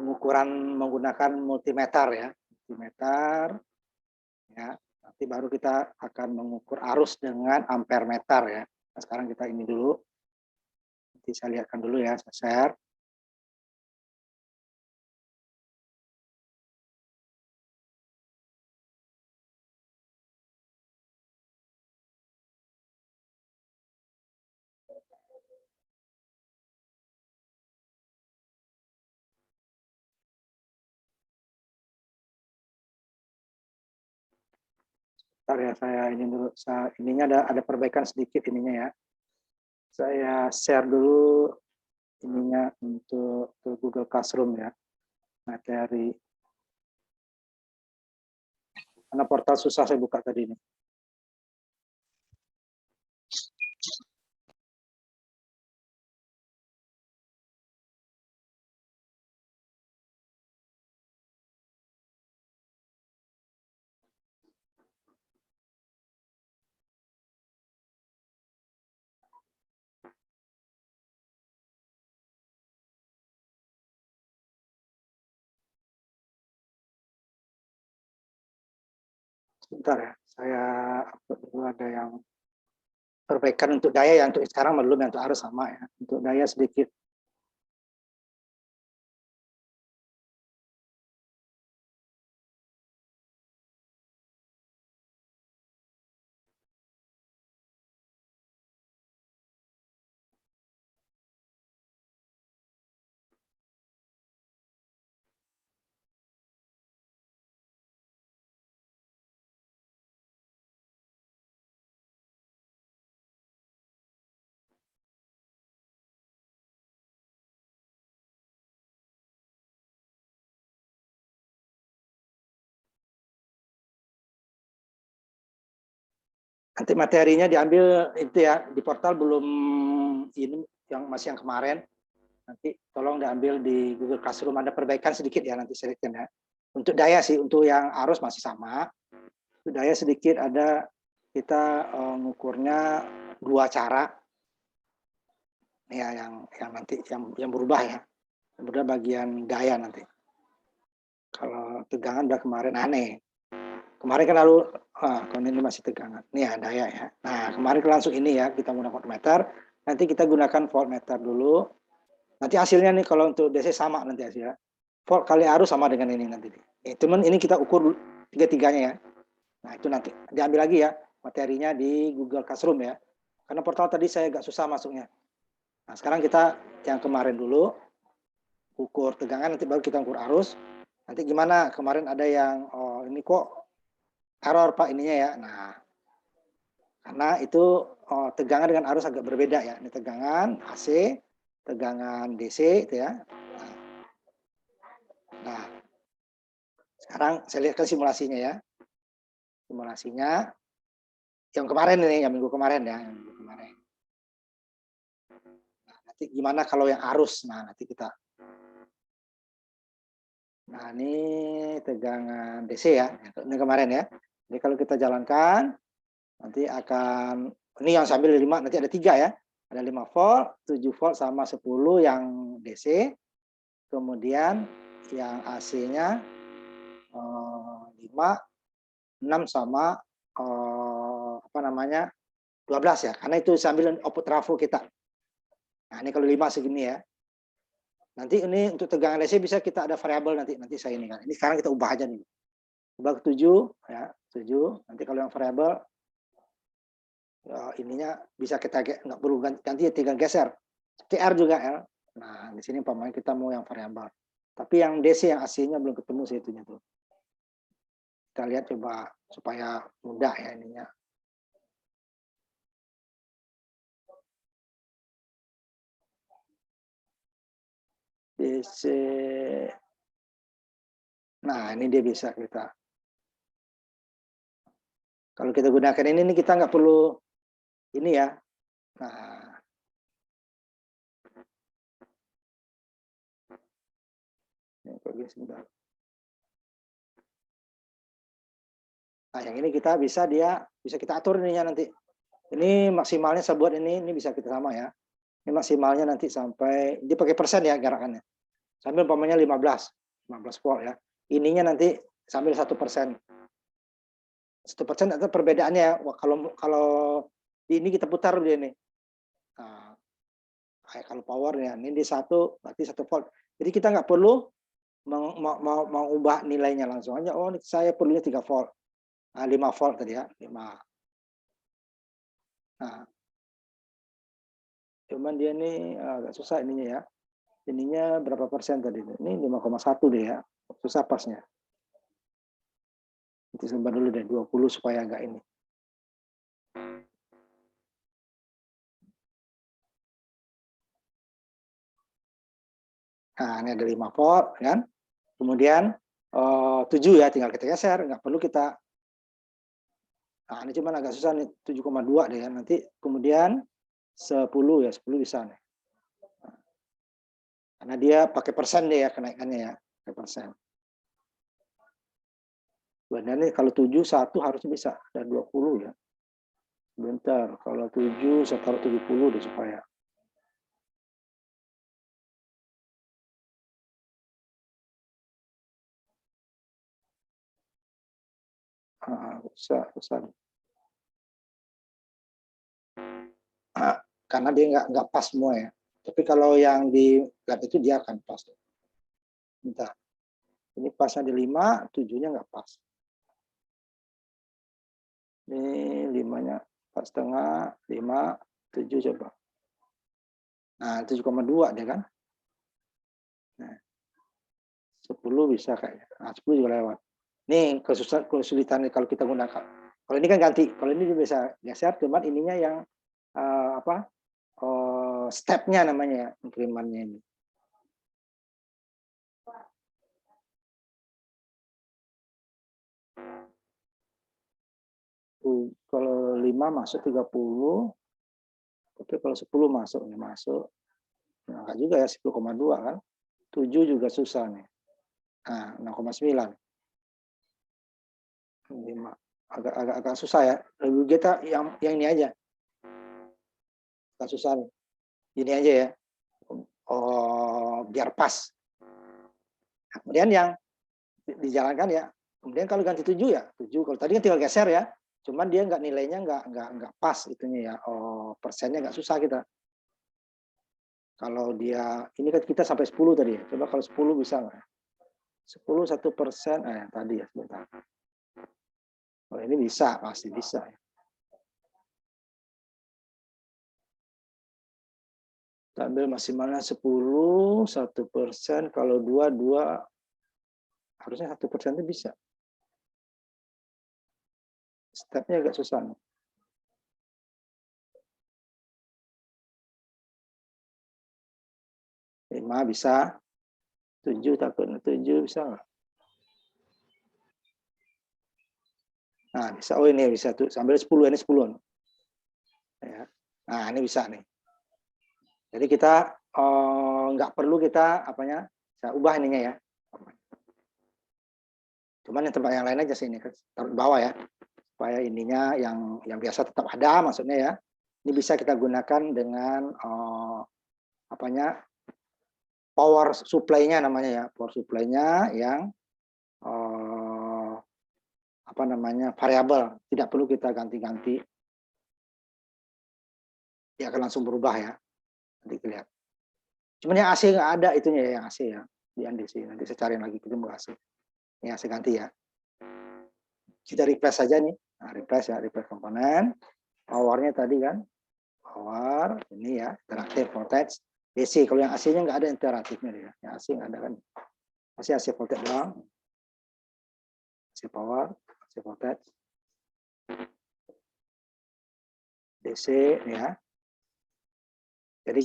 pengukuran menggunakan multimeter ya. Multimeter ya. Nanti baru kita akan mengukur arus dengan ampere meter ya. Nah, sekarang kita ini dulu. Nanti saya lihatkan dulu ya, saya share. Bentar ya, saya ini dulu. Ininya ada perbaikan sedikit ininya ya. Saya share dulu ininya untuk ke Google Classroom ya, materi. Karena portal susah saya buka tadi ini. Sebentar ya, saya upload dulu, ada yang perbaikan untuk daya ya, untuk sekarang belum, yang untuk arus sama ya. Untuk daya sedikit. Nanti materinya diambil itu ya, di portal belum ini, yang masih yang kemarin. Nanti tolong diambil di Google Classroom, ada perbaikan sedikit ya, nanti saya lihatkan ya. Untuk daya sih, untuk yang arus masih sama. Untuk daya sedikit ada, kita mengukurnya dua cara. Ya, yang nanti yang berubah ya. Yang berubah bagian daya nanti. Kalau tegangan udah kemarin aneh. Kemarin kan lalu, kalau ini masih tegangan. Ini ya daya ya. Nah, kemarin langsung ini ya, kita menggunakan voltmeter. Nanti kita gunakan voltmeter dulu. Nanti hasilnya nih, kalau untuk DC sama nanti hasilnya. Volt kali arus sama dengan ini nanti. Cuman ini kita ukur tiga-tiganya ya. Nah, itu nanti diambil lagi ya materinya di Google Classroom ya. Karena portal tadi saya agak susah masuknya. Nah, sekarang kita yang kemarin dulu, ukur tegangan, nanti baru kita ukur arus. Nanti gimana? Kemarin ada yang, oh ini kok error Pak ininya ya. Nah, karena itu tegangan dengan arus agak berbeda ya. Ini tegangan AC, tegangan DC itu ya. Nah, sekarang saya lihatkan simulasinya ya. Simulasinya yang kemarin ini, yang minggu kemarin ya, yang minggu kemarin. Nah, nanti gimana kalau yang arus? Nah, nanti kita. Nah, ini tegangan DC ya, ini kemarin ya. Jadi kalau kita jalankan, nanti akan, ini yang sambil 5, nanti ada 3 ya. Ada 5 volt, 7 volt sama 10 yang DC. Kemudian yang AC-nya 5, 6 sama apa namanya 12 ya. Karena itu sambil output trafo kita. Nah, ini kalau 5 segini ya. Nanti ini untuk tegangan DC bisa kita ada variabel nanti saya ini kan. Ini sekarang kita ubah aja nih. Ubah ke 7 ya, 7. Nanti kalau yang variabel ininya bisa kita nggak perlu ganti ya, tinggal geser. TR juga L. Nah, di sini umpamanya kita mau yang variabel. Tapi yang DC yang AC-nya belum ketemu sih itunya tuh. Kita lihat coba supaya mudah ya ininya. DC. Nah, ini dia bisa kita. Kalau kita gunakan ini kita nggak perlu ini ya. Nah, nah, yang ini kita bisa kita atur ininya nanti. Ini maksimalnya saya buat ini bisa kita sama ya. Ini maksimalnya nanti sampai, dia pakai persen ya gerakannya. Sambil umpamanya 15 volt ya. Ininya nanti sambil 1%. 1% itu perbedaannya ya. Kalau ini kita putar dia nih. Nah, kalau powernya ini di 1 berarti 1 volt. Jadi kita nggak perlu mau ubah nilainya, langsung aja. Oh, saya perlunya 3 volt. Nah, 5 volt tadi ya, 5. Nah, cuman dia nih agak susah ininya ya. Ininya berapa persen tadi? Ini 5,1 deh ya. Susah pasnya. Itu sebentar dulu deh, 20 supaya agak ini. Nah, ini ada 5 volt kan. Kemudian 7 ya, tinggal kita geser, nggak perlu kita. Nah, ini cuma agak susah nih, 7,2 deh ya. Nanti kemudian 10 ya, 10 bisa nih. Karena dia pakai persen deh ya kenaikannya ya, pakai persen. Sebenarnya kalau 7 1 harusnya bisa, ada 20 ya. Bentar, kalau 7 saya taruh 70 deh supaya. Bisa. Karena dia nggak pas semua ya. Tapi kalau yang di lab itu dia akan pas. Bentar. Ini pasnya di 5, 7-nya nggak pas. Ini 5-nya 4,5, 5, 7 coba. Nah, 7,2 deh kan. Nah, 10 bisa kayaknya. Nah, 10 juga lewat. Nih kesulitan kalau kita gunakan. Kalau ini kan ganti. Kalau ini bisa geser, cuman ininya yang stepnya namanya ya, inkremennya ini. Kalau 5 masuk 30, tapi kalau 10 masuk nih, masuk. Nah, enggak juga ya, 10,2 kan. 7 juga susah nih. Nah, 6,9. 5. Agak susah ya. Lebih kita yang ini aja. Agak susah nih. Ini aja ya. Biar pas. Nah, kemudian yang dijalankan ya. Kemudian kalau ganti 7 ya, 7. Kalau tadi kan tinggal geser ya. Cuman dia nilainya nggak pas itunya ya. Persennya nggak susah kita. Kalau dia ini kan kita sampai 10 tadi ya. Coba kalau 10 bisa nggak? 10 1%. Tadi ya sebentar. Kalau ini bisa, pasti bisa ya. Ambil maksimalnya 10, 1%. Kalau 2 harusnya 1% itu bisa. Stepnya agak susah nih. 5 bisa. 7 takut 7 bisa nggak? Nah, bisa. Oh, ini bisa tuh. Sambil 10, ini 10. Ya. Nah, ini bisa nih. Jadi kita nggak perlu kita saya ubah ininya ya. Cuman yang tempat yang lain aja sini taruh di bawah ya. Supaya ininya yang biasa tetap ada maksudnya ya. Ini bisa kita gunakan dengan power supply-nya namanya ya. Power supply-nya yang variabel, tidak perlu kita ganti-ganti. Dia akan langsung berubah ya. Nanti lihat. Cuman yang AC nggak ada itunya ya, yang AC ya. Di NDC. Nanti saya cariin lagi ketemu AC. Ini AC ganti ya. Kita replace saja nih. Nah, replace komponen. Powernya tadi kan. Power, ini ya, interaktif voltage. DC, kalau yang AC-nya nggak ada interaktifnya dia. Yang AC nggak ada kan. AC voltage doang. AC power, AC voltage. DC ya. Jadi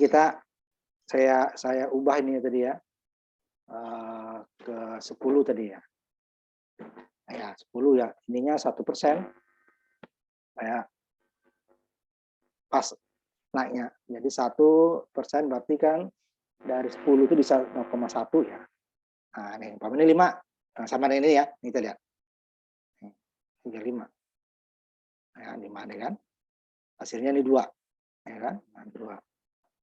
saya ubah ini tadi ya. Ke 10 tadi ya. Ya, 10 ya. Ininya 1%. Kayak pas naiknya. Jadi 1% berarti kan dari 10 itu bisa 0,1 ya. Nah, ini 5. Nah, sama dengan ini ya. Ini kita lihat. 35. Ya, 5 deh kan. Hasilnya ini 2. Ya kan? Nah, 2.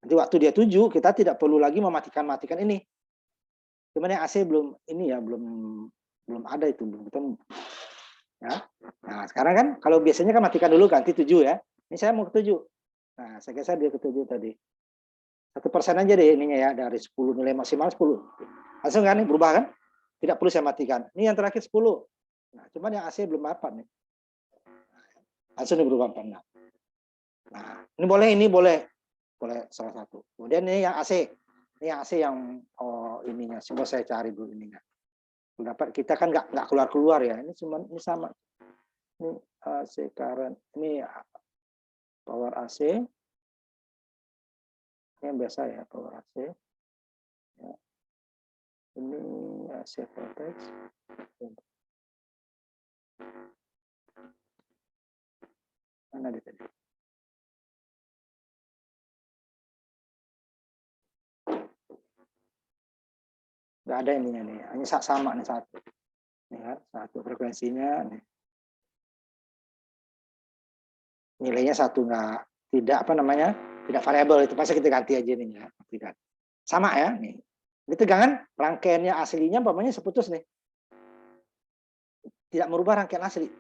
Nanti waktu dia 7, kita tidak perlu lagi mematikan ini. Cuman yang AC belum ini ya, belum ada itu, belum ketemu. Ya. Nah, sekarang kan kalau biasanya kan matikan dulu ganti 7 ya. Ini saya mau ke 7. Nah, saya geser dia ke 7 tadi. 1% aja deh ininya ya, dari 10 nilai maksimal 10. Langsung kan nih berubah kan? Tidak perlu saya matikan. Ini yang terakhir 10. Nah, cuman yang AC belum dapat nih. Langsung nih berubah 4. Nah, ini boleh salah satu. Kemudian ini yang AC. Ini yang AC yang ininya. Coba saya cari dulu ininya. Dapat kita kan nggak keluar ya. Ini cuma ini sama. Ini AC current. Ini power AC. Ini yang biasa ya, power AC. Ya. Ini AC voltage. Mana dia tadi? Nggak ada ininya nih, hanya sama nih satu. Nih kan, satu frekuensinya nih. Nilainya satu, tidak apa namanya, tidak variabel, itu pasti kita ganti aja nih ya. Sama ya nih. Ini tegangan rangkaiannya aslinya umpamanya seputus nih. Tidak merubah rangkaian asli.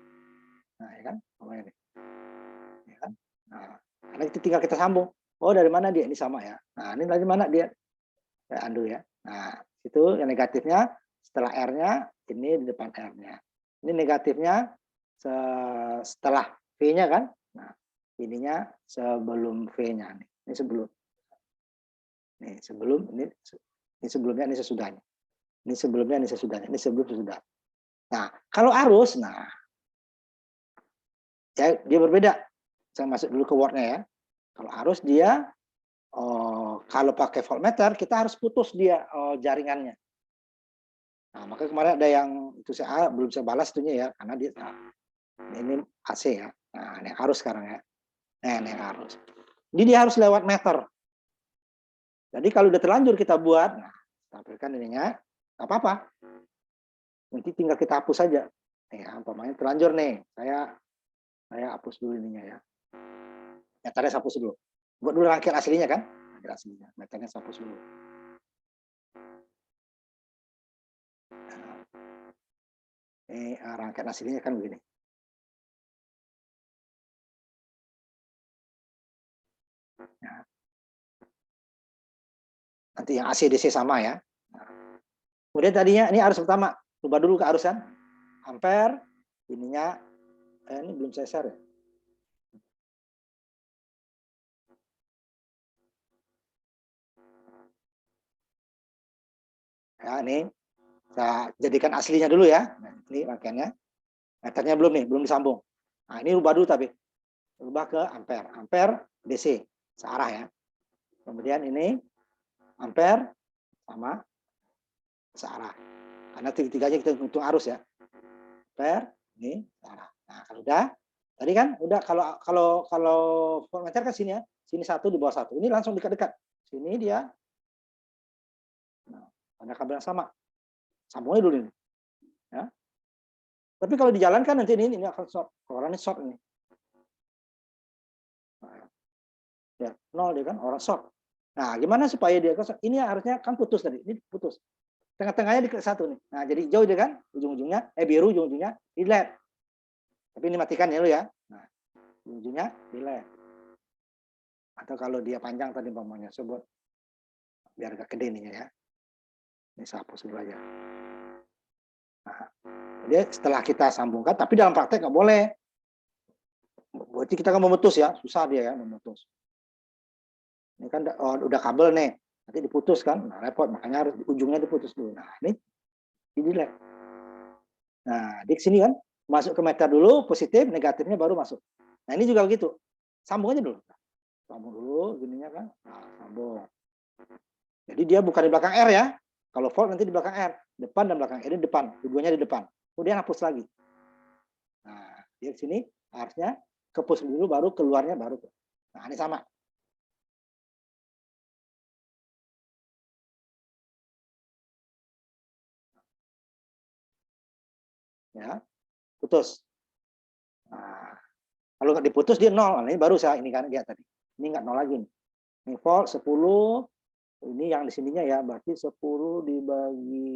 Nah, ya kan? Nih. Ya kan? Nah, karena itu tinggal kita sambung. Oh, dari mana dia? Ini sama ya. Nah, ini dari mana dia? Saya undo ya. Nah, itu yang negatifnya setelah R-nya, ini di depan R-nya. Ini negatifnya setelah V-nya kan. Nah, ininya sebelum V-nya nih. Ini sebelum. Nih, sebelum ini sebelumnya, ini sesudahnya. Ini sebelumnya, ini sesudahnya. Ini sebelum sesudah. Nah, kalau arus, nah ya dia berbeda. Saya masuk dulu ke word-nya ya. Kalau arus dia kalau pakai voltmeter kita harus putus dia jaringannya. Nah, maka kemarin ada yang itu saya belum saya balas itunya ya, karena dia ini AC ya. Nah, ini arus sekarang ya. Nah, ini arus. Jadi dia harus lewat meter. Jadi kalau udah terlanjur kita buat, nah, tampilkan ininya, nggak apa-apa. Nanti tinggal kita hapus saja. Ya, umpamanya terlanjur nih, saya hapus dulu ininya ya. Meternya saya hapus dulu. Buat dulu rangkaian aslinya kan? Rangkaian aslinya. Meternya saya hapus dulu. Nah, ini rangkaian aslinya kan begini. Nah, nanti yang AC DC sama ya. Nah, kemudian tadinya ini arus pertama, rubah dulu ke arusan ampere, ininya ini belum saya share ya. Ya, ini saya jadikan aslinya dulu ya. Nah, ini rangkaiannya. Meternya belum nih, belum disambung. Nah, ini rubah dulu tapi. Rubah ke ampere. Ampere DC, searah ya. Kemudian ini ampere sama searah. Karena tiga-tiganya kita hitung arus ya. Ampere, ini searah. Nah, kalau udah, tadi kan udah kalau voltmeter kan sini ya. Sini satu di bawah satu. Ini langsung dekat-dekat. Sini dia. Nah, ada kabel yang sama. Sambungnya dulu ini. Ya. Tapi kalau dijalankan nanti ini akan short. Orangnya short ini. Nah, ya, nol dia kan orang short. Nah, gimana supaya dia short? Ini harusnya kan putus tadi. Ini putus. Tengah-tengahnya di satu nih. Nah, jadi jauh dia kan ujung-ujungnya biru ujung-ujungnya di LED. Tapi ini matikan ya lu ya. Nah, ujungnya di LED. Atau kalau dia panjang tadi umpamanya sebut biar gak gede nih ya. Ini saya hapus dulu aja. Nah, jadi setelah kita sambungkan, tapi dalam praktek nggak boleh. Berarti kita kan memutus ya, susah dia ya memutus. Ini kan udah kabel nih, nanti diputus kan, nah, repot, makanya harus ujungnya diputus dulu. Nah ini delete. Nah di sini kan masuk ke meter dulu, positif, negatifnya baru masuk. Nah ini juga begitu, sambung aja dulu. Sambung dulu, gininya kan, nah, sambung. Jadi dia bukan di belakang R ya. Kalau volt nanti di belakang R, depan dan belakang. Ini depan, keduanya di depan. Kemudian hapus lagi. Nah, di sini harusnya kepus dulu, baru keluarnya baru. Nah, ini sama. Ya, putus. Nah, kalau nggak diputus dia nol. Nah, ini baru saya ini kan dia tadi. Ini nggak nol lagi. Ini volt 10, Ini yang di sininya ya, berarti 10 dibagi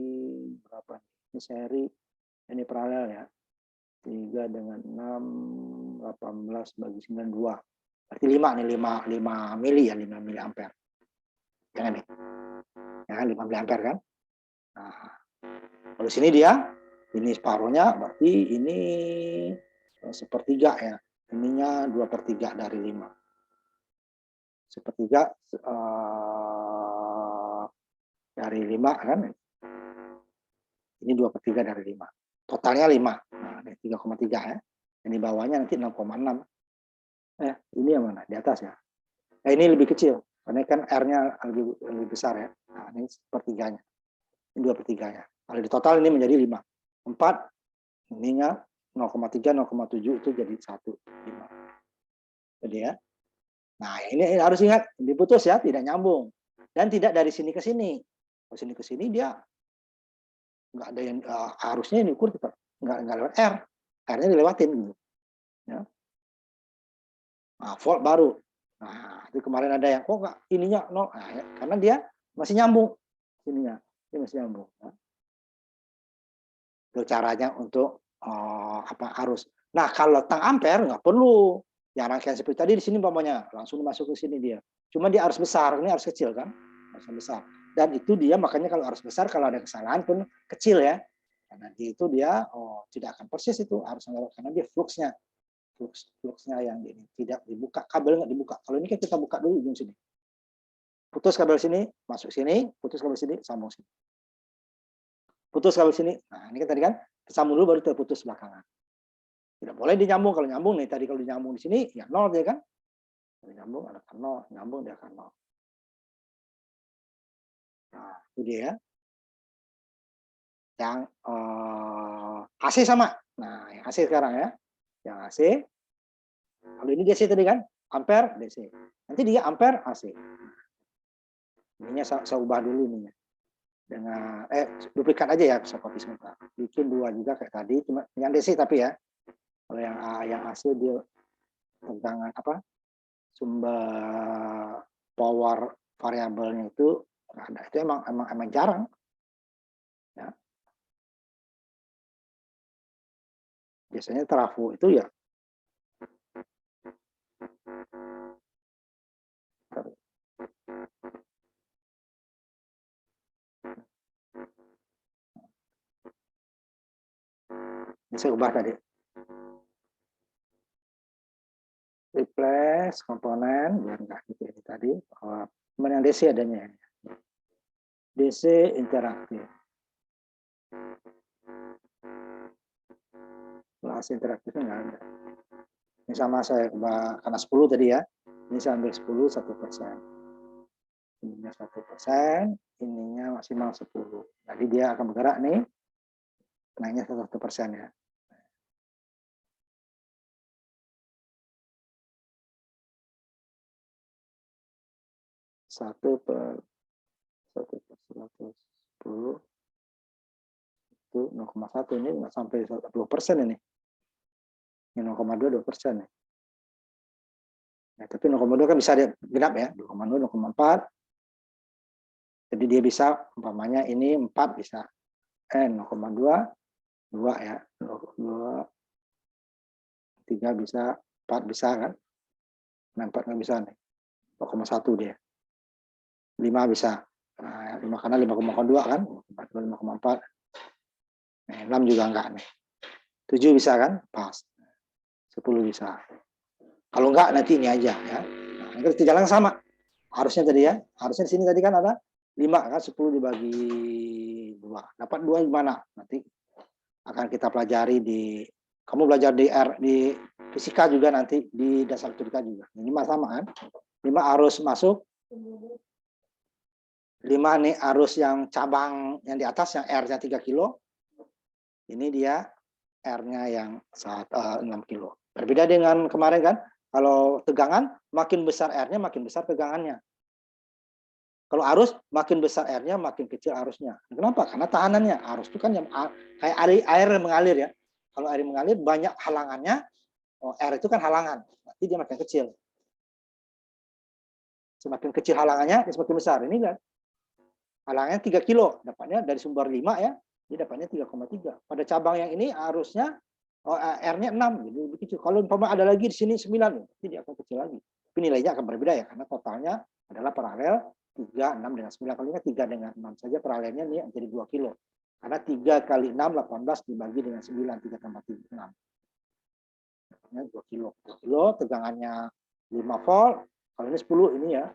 berapa? Ini seri, ini paralel ya. 3 dengan 6, 18 bagi 9, 2. Berarti 5 nih, 5 mili ya, 5 mili ampere. Jangan nih. Ya, 5 mili ampere kan? Nah, kalau sini dia, ini separuhnya, berarti ini sepertiga ya. Ininya 2/3 dari 5. Sepertiga dari 5 kan. Ini 2/3 dari 5. Totalnya 5. Nah, ini 3,3 ya. Yang di bawahnya nanti 6,6. Ini yang mana? Di atas ya. Ini lebih kecil. Karena kan R-nya lebih besar ya. Nah, ini sepertiganya. Ini 2/3-nya. Kalau di total ini menjadi 5. 4, ininya 0,3, 0,7 itu jadi 1, 5. Jadi ya. Nah, ini harus ingat, diputus ya, tidak nyambung. Dan tidak dari sini ke sini. Kalau sini ke sini dia nggak ada yang harusnya ini ukur tetap nggak lewat R. R-nya dilewatin gitu. Ya. Nah, volt baru. Nah, itu kemarin ada yang kok nggak ininya no, nah, ya, karena dia masih nyambung sininya, dia masih nyambung. Ya. Itu caranya untuk arus. Nah, kalau tang ampere nggak perlu yang rangkaian seperti tadi di sini umpamanya langsung masuk ke sini dia. Cuma dia arus besar, ini arus kecil kan, arus besar. Dan itu dia makanya kalau arus besar kalau ada kesalahan pun kecil ya. Nah, nanti itu dia tidak akan persis itu arus karena dia fluxnya yang ini tidak dibuka, kabel nggak dibuka. Kalau ini kan kita buka dulu ujung sini. Putus kabel sini, masuk sini, putus kabel sini, sambung sini. Putus kabel sini. Nah, ini kan tadi kan tersambung dulu baru terputus belakangan. Tidak boleh dinyambung. Kalau nyambung nih tadi kalau dinyambung di sini ya 0 dia kan. Kalau nyambung ada 0, nyambung dia akan 0. Nah, itu dia. Yang AC sama. Nah, yang AC sekarang ya. Yang AC. Kalau ini DC tadi kan, ampere DC. Nanti dia ampere AC. Ininya saya ubah dulu ininya. Dengan duplikat aja ya, bisa copy sebentar. Bikin 2 juga kayak tadi, cuma yang DC tapi ya. Kalau yang AC dia tegangan apa? Sumber power variabelnya itu ada. Itu emang jarang. Ya. Biasanya trafo itu ya ini saya ubah tadi. Replace komponen biar enggak gitu ini tadi. Cuman yang DC adanya. DC interaktif. Kelas interaktifnya enggak ada. Ini sama saya ubah karena 10 tadi ya. Ini saya ambil 10 1%. Ininya 1%, ininya maksimal 10. Jadi dia akan bergerak nih. Naiknya 1% ya. 1/110 itu 0,1 ini nggak sampai 20% ini. Ini 0,2 2% ya. Nah, tapi 0,2 kan bisa dia genap ya, 2,2 0,4. Jadi dia bisa umpamanya ini 4 bisa 0,2 2 ya, 2 3 bisa, 4 bisa kan. Nah, 4 nggak bisa nih. 0,1 dia. 5 bisa. Nah, 5 karena 5,2 kan, 5,4. Nah, 6 juga enggak nih. 7 bisa kan? Pas. 10 bisa. Kalau enggak nanti ini aja ya. Nah, ini jalan sama. Harusnya tadi ya. Harusnya di sini tadi kan ada 5 kan 10 dibagi 2. Dapat 2 gimana? Nanti akan kita pelajari kamu belajar di fisika juga nanti di dasar fisika juga. Ini sama kan? 5 arus masuk. 5 nih arus yang cabang yang di atas yang R-nya 3 kilo. Ini dia R-nya yang 6 kilo. Berbeda dengan kemarin kan, kalau tegangan makin besar R-nya makin besar tegangannya. Kalau arus makin besar R-nya makin kecil arusnya. Kenapa? Karena tahanannya. Arus itu kan yang kayak air mengalir ya. Kalau air mengalir banyak halangannya, R itu kan halangan. Berarti dia makin kecil. Semakin kecil halangannya, dia semakin besar. Ini kan halangnya 3 kilo, dapatnya dari sumber 5 ya, dia dapatnya 3,3. Pada cabang yang ini harusnya R-nya 6, jadi lebih kecil. Kalau umpama ada lagi di sini 9, jadi dia akan kecil lagi. Tapi nilainya akan berbeda ya, karena totalnya adalah paralel 3, 6 dengan 9. Kalau ini 3 dengan 6 saja paralelnya nih jadi 2 kilo. Karena 3 kali 6, 18 dibagi dengan 9, 3 tambah 3, 6. 2 kilo. 2 kilo, tegangannya 5 volt. Kalau ini 10, ini ya.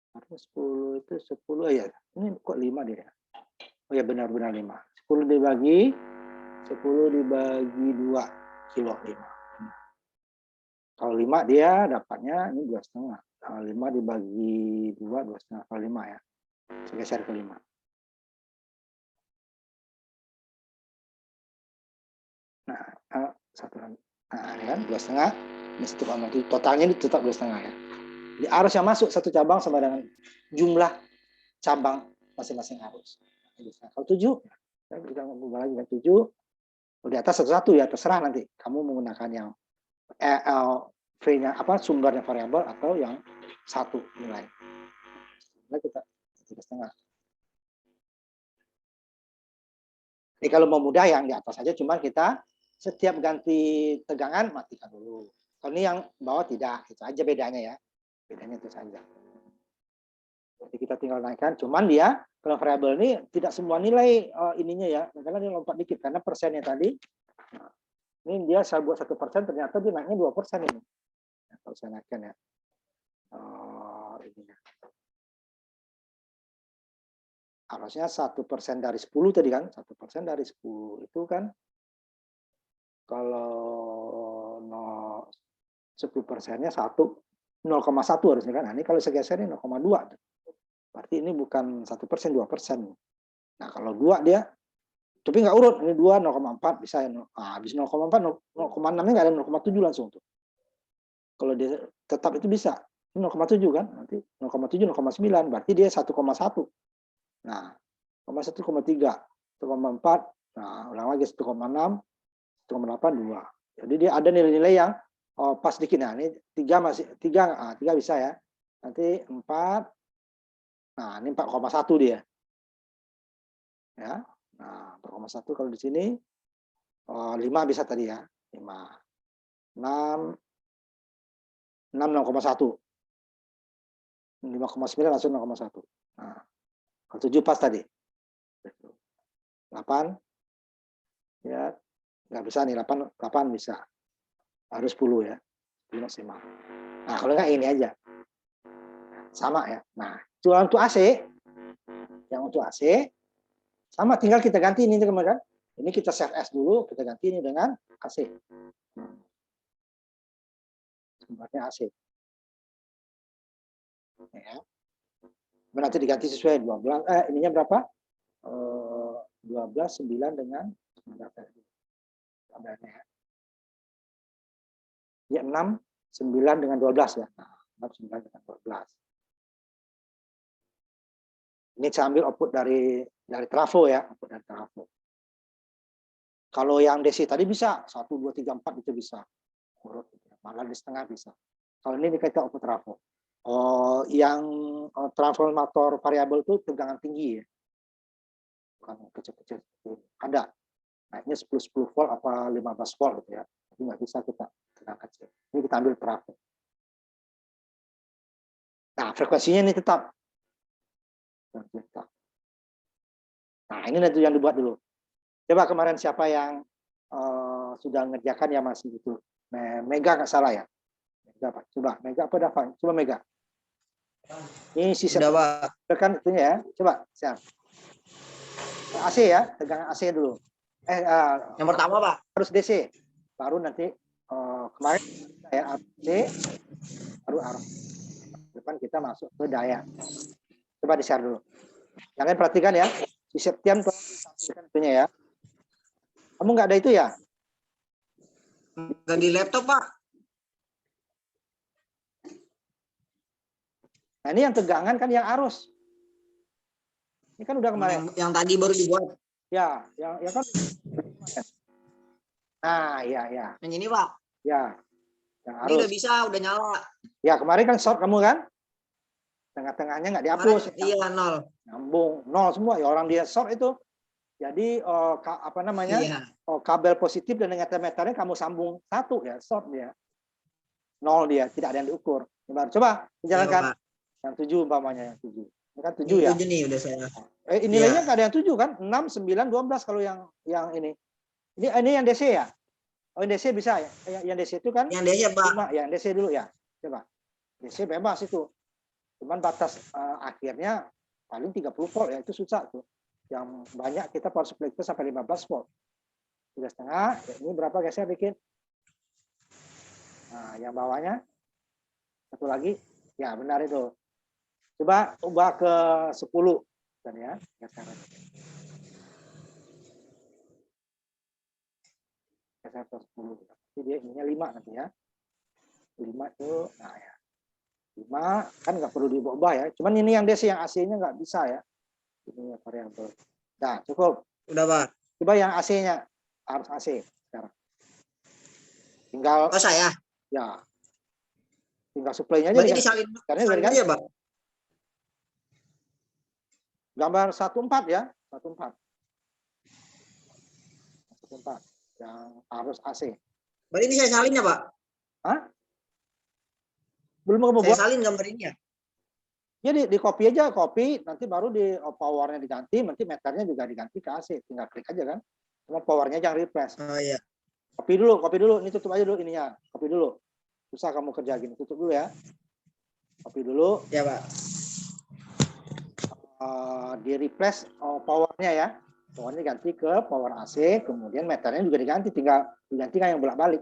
Harus 10 itu 10 ya. Ini kok 5 dia. Oh ya benar-benar 5. 10 dibagi 2 kilo 5. Kalau 5 dia dapatnya ini 2,5. Kalau 5 dibagi 2, 2,5 kalau 5 ya. Saya geser ke 5. Nah, satu kan 2,5. Ini 1,7. Totalnya ini tetap 2,5 ya. Jadi arus yang masuk satu cabang sama dengan jumlah cabang masing-masing arus. Kalau 7, kita ngubah lagi 7. Di atas satu-satu ya, terserah nanti kamu menggunakan yang V-nya apa, sumbernya variabel atau yang satu nilai. Nah, kita 3,5. Jadi kalau mau mudah yang di atas saja, cuma kita setiap ganti tegangan matikan dulu. Kalau ini yang bawah tidak, itu aja bedanya ya. Bedanya itu saja. Jadi kita tinggal naikkan, cuman dia kalau variabel ini tidak semua nilai ininya ya, karena dia lompat dikit karena persennya tadi. Ini dia saya buat 1%, ternyata dia naiknya 2% ini. Nah, kalau saya naikkan ya. Ini. Harusnya 1% dari 10 tadi kan, 1% dari 10 itu kan kalau 10%-nya 0,1 harusnya kan. Nah, ini kalau saya geser ini 0,2. Berarti ini bukan 1%, 2%. Nah, kalau 2 dia, tapi nggak urut. Ini 2, 0,4 bisa ya. Habis 0,4, 0,6-nya nggak ada 0,7 langsung tuh. Kalau dia tetap itu bisa. Ini 0,7 kan, nanti 0,7, 0,9. Berarti dia 1,1. Nah, 1,3, 1,4. Nah, ulang lagi 1,6, 1,8, 2. Jadi dia ada nilai-nilai yang pas dikit. Nah, ini 3 masih 3 bisa ya. Nanti 4. Nah, ini 4,1 dia. Ya. Nah, 4,1 kalau di sini 5 bisa tadi ya. 5. 6 0,1. 5,9 langsung 0,1. Nah, kalau 7 pas tadi. 8 ya nggak bisa nih, 8 bisa. Harus 10 ya. 10 maksimal. Nah, kalau nggak ini aja. Sama ya. Nah, untuk AC, yang untuk AC sama, tinggal kita ganti ini teman-teman. Ini kita save as dulu, kita ganti ini dengan AC. Sumbernya AC. Ya. Nanti diganti sesuai 12. Ininya berapa? 12, 9 dengan berapa? Ya 6, 9 dengan 12 ya. Nah, 6, 9 dengan 12. Ini saya ambil output dari trafo ya, output dari trafo. Kalau yang DC tadi bisa 1, 2, 3, 4 itu bisa. Malah di setengah bisa. Kalau ini dikaitan output trafo. Yang transformator variabel itu tegangan tinggi ya. Bukan kecil-kecil. Ada. Naiknya 10 volt apa 15 volt gitu ya. Jadi nggak bisa kita tegangan kecil. Ini kita ambil trafo. Nah, frekuensinya ini tetap. Nah, ini nanti yang dibuat dulu. Coba kemarin siapa yang sudah ngerjakan ya masih itu. Mega nggak salah ya. Mega Pak. Coba Mega apa Dava? Coba Mega. Ini sisa kan itunya ya. Coba siap. AC ya, tegangan AC dulu. Yang pertama Pak. Harus DC. Baru nanti kemarin ya AC baru arus. Depan kita masuk ke daya. Coba di-share dulu. Jangan perhatikan ya. Di Septian itunya ya. Kamu nggak ada itu ya? Nggak di laptop, Pak. Nah, ini yang tegangan kan yang arus. Ini kan udah kemarin. Yang tadi baru dibuat. Ya, yang kan. Nah, ya. Yang ini, Pak. Ya, yang Ini arus. udah bisa, udah nyala. Ya, kemarin kan short kamu kan? Tengah-tengahnya nggak dihapus. Iya, 0. Nyambung, 0 semua. Ya orang dia short itu. Jadi apa namanya? Iya. Kabel positif dan negatif-meternya kamu sambung satu ya, short dia. 0 dia, tidak ada yang diukur. Coba dijalankan. Yang 7 umpamanya, yang 7. Ini kan 7 ya. 7 nih udah saya. Nilainya nggak ada yang 7 kan? 6, 9, 12 kalau yang ini. Ini yang DC ya? Oh, yang DC bisa ya? Yang DC itu kan? Yang DC, Pak. 5, ya, yang DC dulu ya. Coba. DC bebas itu. Cuman batas akhirnya paling 30 volt ya, itu susah tuh. Yang banyak kita power supply itu sampai 15 volt. 3,5, ya, ini berapa geser dikit? Nah, yang bawahnya satu lagi, ya benar itu. Coba ubah ke 10 dan ya, geser ke 10. Jadi dia ininya 5 nanti ya. 5 itu, nah ya. 5 kan nggak perlu diubah ya. Cuman ini yang DC, yang AC-nya nggak bisa ya. Ini variabel. Nah, cukup. Udah, Pak. Coba yang AC-nya harus AC sekarang. Tinggal saya. Ya. Tinggal supply-nya aja. Berarti disalin aja, Pak. Gambar 14 ya, 14. 14 yang harus AC. Berarti ini saya salin ya, Pak? Hah? Belum kamu buat? Saya salin gambar ini ya? Jadi di copy aja, copy, nanti baru di powernya diganti, nanti meternya juga diganti ke AC. Tinggal klik aja kan. Cuma powernya jangan replace. Oh iya. Copy dulu. Ini tutup aja dulu ininya. Copy dulu. Susah kamu kerja gini. Tutup dulu ya. Copy dulu. Ya, Pak. Di replace powernya ya. Powernya ganti ke power AC, kemudian meternya juga diganti. Tinggal diganti kan yang bolak-balik.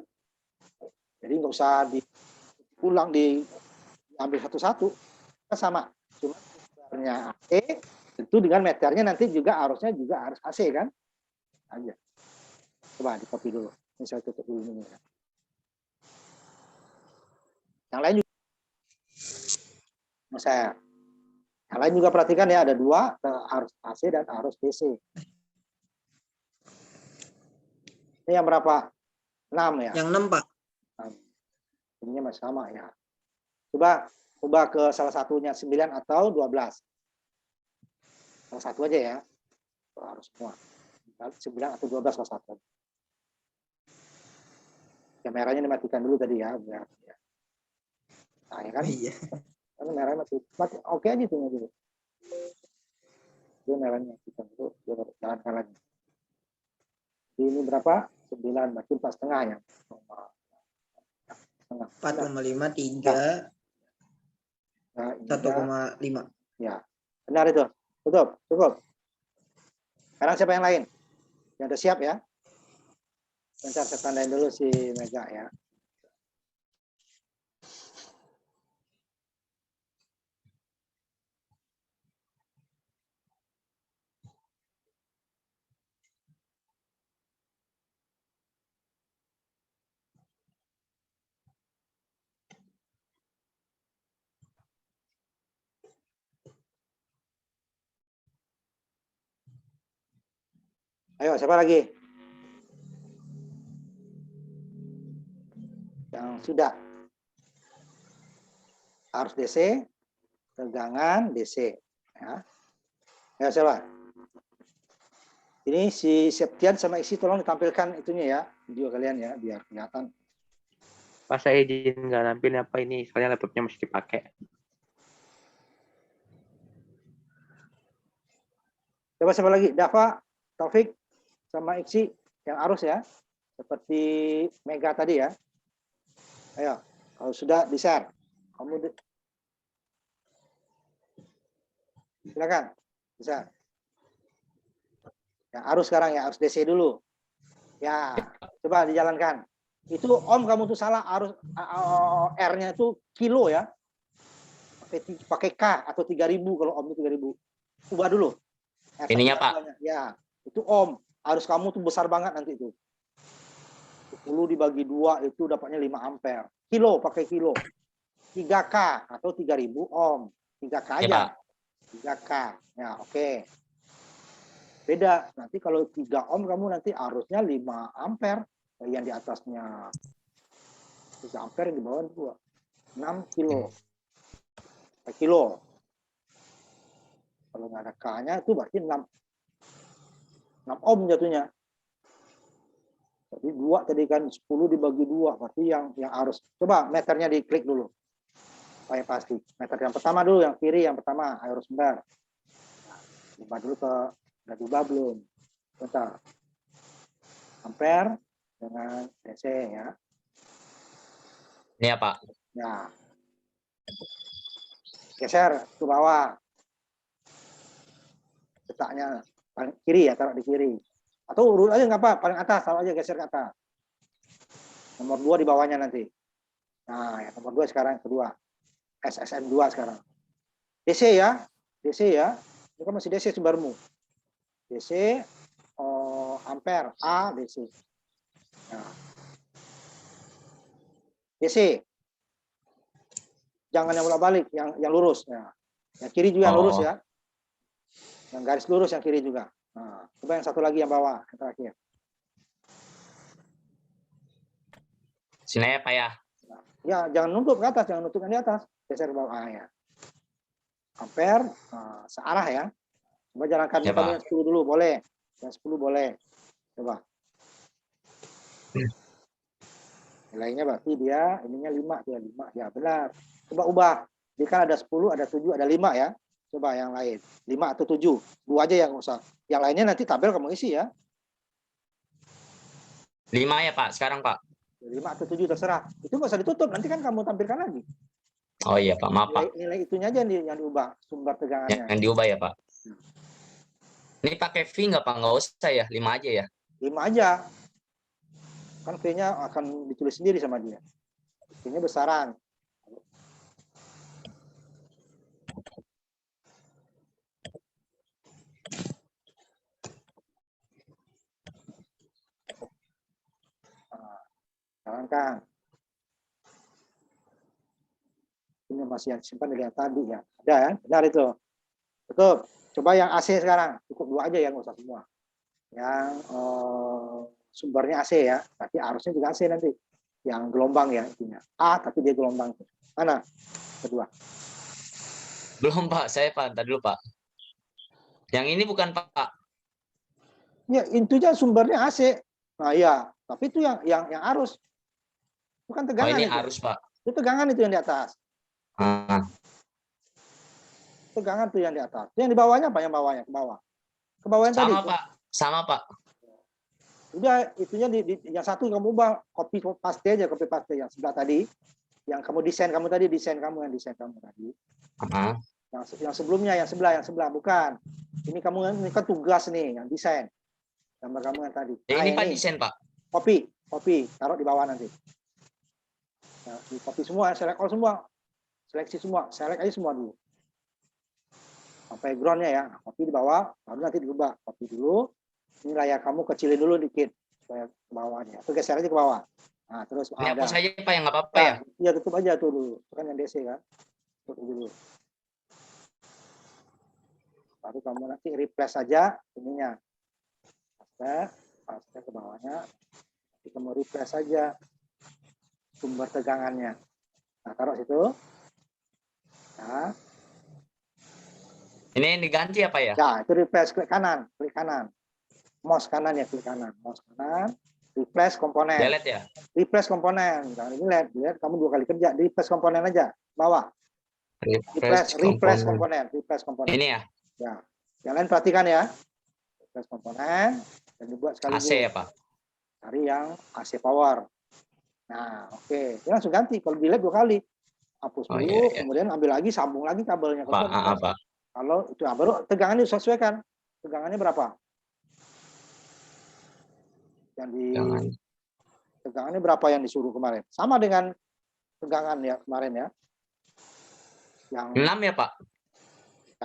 Jadi nggak usah diulang, diambil satu-satu. Sama. Cuma meternya AC, tentu dengan meternya nanti juga arusnya juga harus AC kan. Aja. Coba di copy dulu. Ini saya tutup dulu ini. Yang lain juga. Yang lain juga perhatikan ya, ada 2, arus AC dan arus DC. Ini yang berapa? 6 ya? Yang 6, Pak. Ini masih sama ya. Coba ubah ke salah satunya 9 atau 12. Salah satu aja ya. Harus semua. 9 atau 12 salah satu. Kameranya dimatikan dulu tadi ya. Biar, ya. Nah, ya kan? Iya. Karena merahnya mati. Oke aja tuh dulu. Itu merahnya matikan dulu. Dia jalankan lagi. Ini berapa? 9, berarti 4,5 ya. 4,5, 3, 1,5. Ya, benar itu. Tutup, cukup. Sekarang siapa yang lain? Yang udah siap ya? Bentar saya tandain dulu si Mega ya. Ayo, siapa lagi? Yang sudah. Harus DC, tegangan DC. Ya. Ya, siapa? Ini si Septian sama Isi tolong ditampilkan itunya ya, video kalian ya, biar kelihatan. Pas saya izin nggak nampilin apa ini, soalnya laptopnya masih dipakai. Coba siapa lagi? Dava, Taufik, sama Iksi yang arus ya, seperti Mega tadi ya. Ayo, kalau sudah di-share, kamu silakan bisa. Ya, arus sekarang ya, arus DC dulu. Ya, coba dijalankan. Itu Om kamu tuh salah, arus R-nya itu kilo ya. Pakai K atau 3.000 kalau Om itu 3.000. Ubah dulu. Ininya Pak. Ya, itu Om. Arus kamu tuh besar banget nanti itu. 10 10 dibagi 2 itu dapatnya 5 ampere. Kilo, pakai kilo. 3K atau 3000 ohm. 3K Ya, aja. Pak. 3K. Ya, oke. Beda. Nanti kalau 3 ohm kamu nanti arusnya 5 ampere. Yang di atasnya 3 ampere, yang di bawah 2. 6 kilo. Kilo. Kalau nggak ada K-nya itu berarti 6 ohm jatuhnya. Jadi 2 tadi kan 10 dibagi 2 berarti yang arus. Coba meternya diklik dulu. Supaya pasti. Meter yang pertama dulu, yang kiri yang pertama arus sumber. Ubah dulu ke udah diubah belum? Bentar. Ampere dengan DC ya. Ini ya, Pak. Ya. Geser ke bawah. Letaknya paling kiri ya, taruh di kiri. Atau urut aja nggak apa, paling atas, taruh aja geser ke atas. Nomor 2 di bawahnya nanti. Nah, yang nomor 2 sekarang kedua. SSN 2 sekarang. DC ya. DC ya. Ini kan masih DC sumbermu. DC ampere A DC. Nah. DC. Jangan yang bolak-balik, yang lurus ya. Yang kiri juga yang lurus ya. Yang garis lurus yang kiri juga. Nah, coba yang satu lagi yang bawah, yang terakhir. Sini ya, Pak ya. Ya, jangan nutup ke atas, jangan nutup yang di atas. Geser ke bawah ya. Ampere searah ya. Coba jalankan Ya, kamu Pak. yang 10 dulu, boleh. Yang 10 boleh. Coba. Nilainya berarti dia ininya 5 dia 5 ya, benar. Coba ubah. Dia kan ada 10, ada 7, ada 5 ya. Coba yang lain. 5 atau 7. 2 aja yang usah. Yang lainnya nanti tabel kamu isi ya. 5 ya, Pak. Sekarang, Pak. 5 atau 7 terserah. Itu nggak usah ditutup, nanti kan kamu tampilkan lagi. Oh iya, Pak. Maaf, Pak. Nilai itunya aja yang diubah, sumber tegangannya. Yang diubah ya, Pak. Ini pakai V nggak, Pak? Nggak usah ya, 5 aja ya. 5 aja. Kan V-nya akan ditulis sendiri sama dia. V-nya besaran. Jalankan. Ini masih yang simpan dari yang tadi ya. Ada ya? Benar itu. Betul. Coba yang AC sekarang. Cukup 2 aja yang nggak usah semua. Yang sumbernya AC ya. Tapi arusnya juga AC nanti. Yang gelombang ya intinya. A tapi dia gelombang. Mana? Kedua. Belum, Pak. Saya, Pak. Tadi dulu, Pak. Yang ini bukan, Pak. Ya, intinya sumbernya AC. Nah, iya. Tapi itu yang arus. Bukan Oh, tegangan ini itu. arus, Pak. Itu tegangan itu yang di atas. Ah, Tegangan tuh yang di atas. Yang di bawahnya apa? Yang bawahnya ke bawah. Ke bawah yang tadi. sama, Pak. Sama, Pak. Udah itunya yang satu kamu ubah, copy paste aja, copy paste yang sebelah tadi. Yang kamu desain kamu tadi, desain kamu tadi. Ah, Yang sebelumnya, yang sebelah bukan. Ini kamu ini kan tugas nih, yang desain. Gambar kamu yang tadi. Nah, ini Pak desain, Pak. Copy, taruh di bawah nanti. Nah, di copy semua, select all semua. Seleksi semua, select aja semua dulu. Sampai background-nya ya, copy di bawah, baru nanti diubah. Copy dulu. Ini layar kamu kecilin dulu dikit supaya ke bawahnya. Atau geser aja ke bawah. Nah, terus Ini ada. hapus aja, Pak, yang nggak apa-apa ya. Iya, tutup aja tuh dulu. Itu kan yang DC kan. Tutup dulu. Baru kamu nanti replace aja ininya. Paste ke bawahnya. Nanti kamu replace saja sumber tegangannya. Nah, taruh situ. Nah, Ini yang diganti apa ya? ya, itu replace, klik kanan. Mouse kanan ya, klik kanan. Mouse kanan, replace komponen. Delete ya? Replace komponen. Nah, ini lihat kamu 2 kali kerja. Replace komponen aja. Bawah. Replace komponen. Ini ya? Ya. Yang lain perhatikan ya. Replace komponen dan dibuat sekaligus. AC ya, Pak? Cari yang AC power. Nah, oke. Dia langsung ganti. Kalau delete 2 kali. Hapus dulu, Iya. kemudian ambil lagi, sambung lagi kabelnya. Pak. Kalau itu baru tegangannya disesuaikan. Tegangannya berapa? Tegangannya berapa yang disuruh kemarin? Sama dengan tegangan ya kemarin ya. Yang 6 ya, Pak?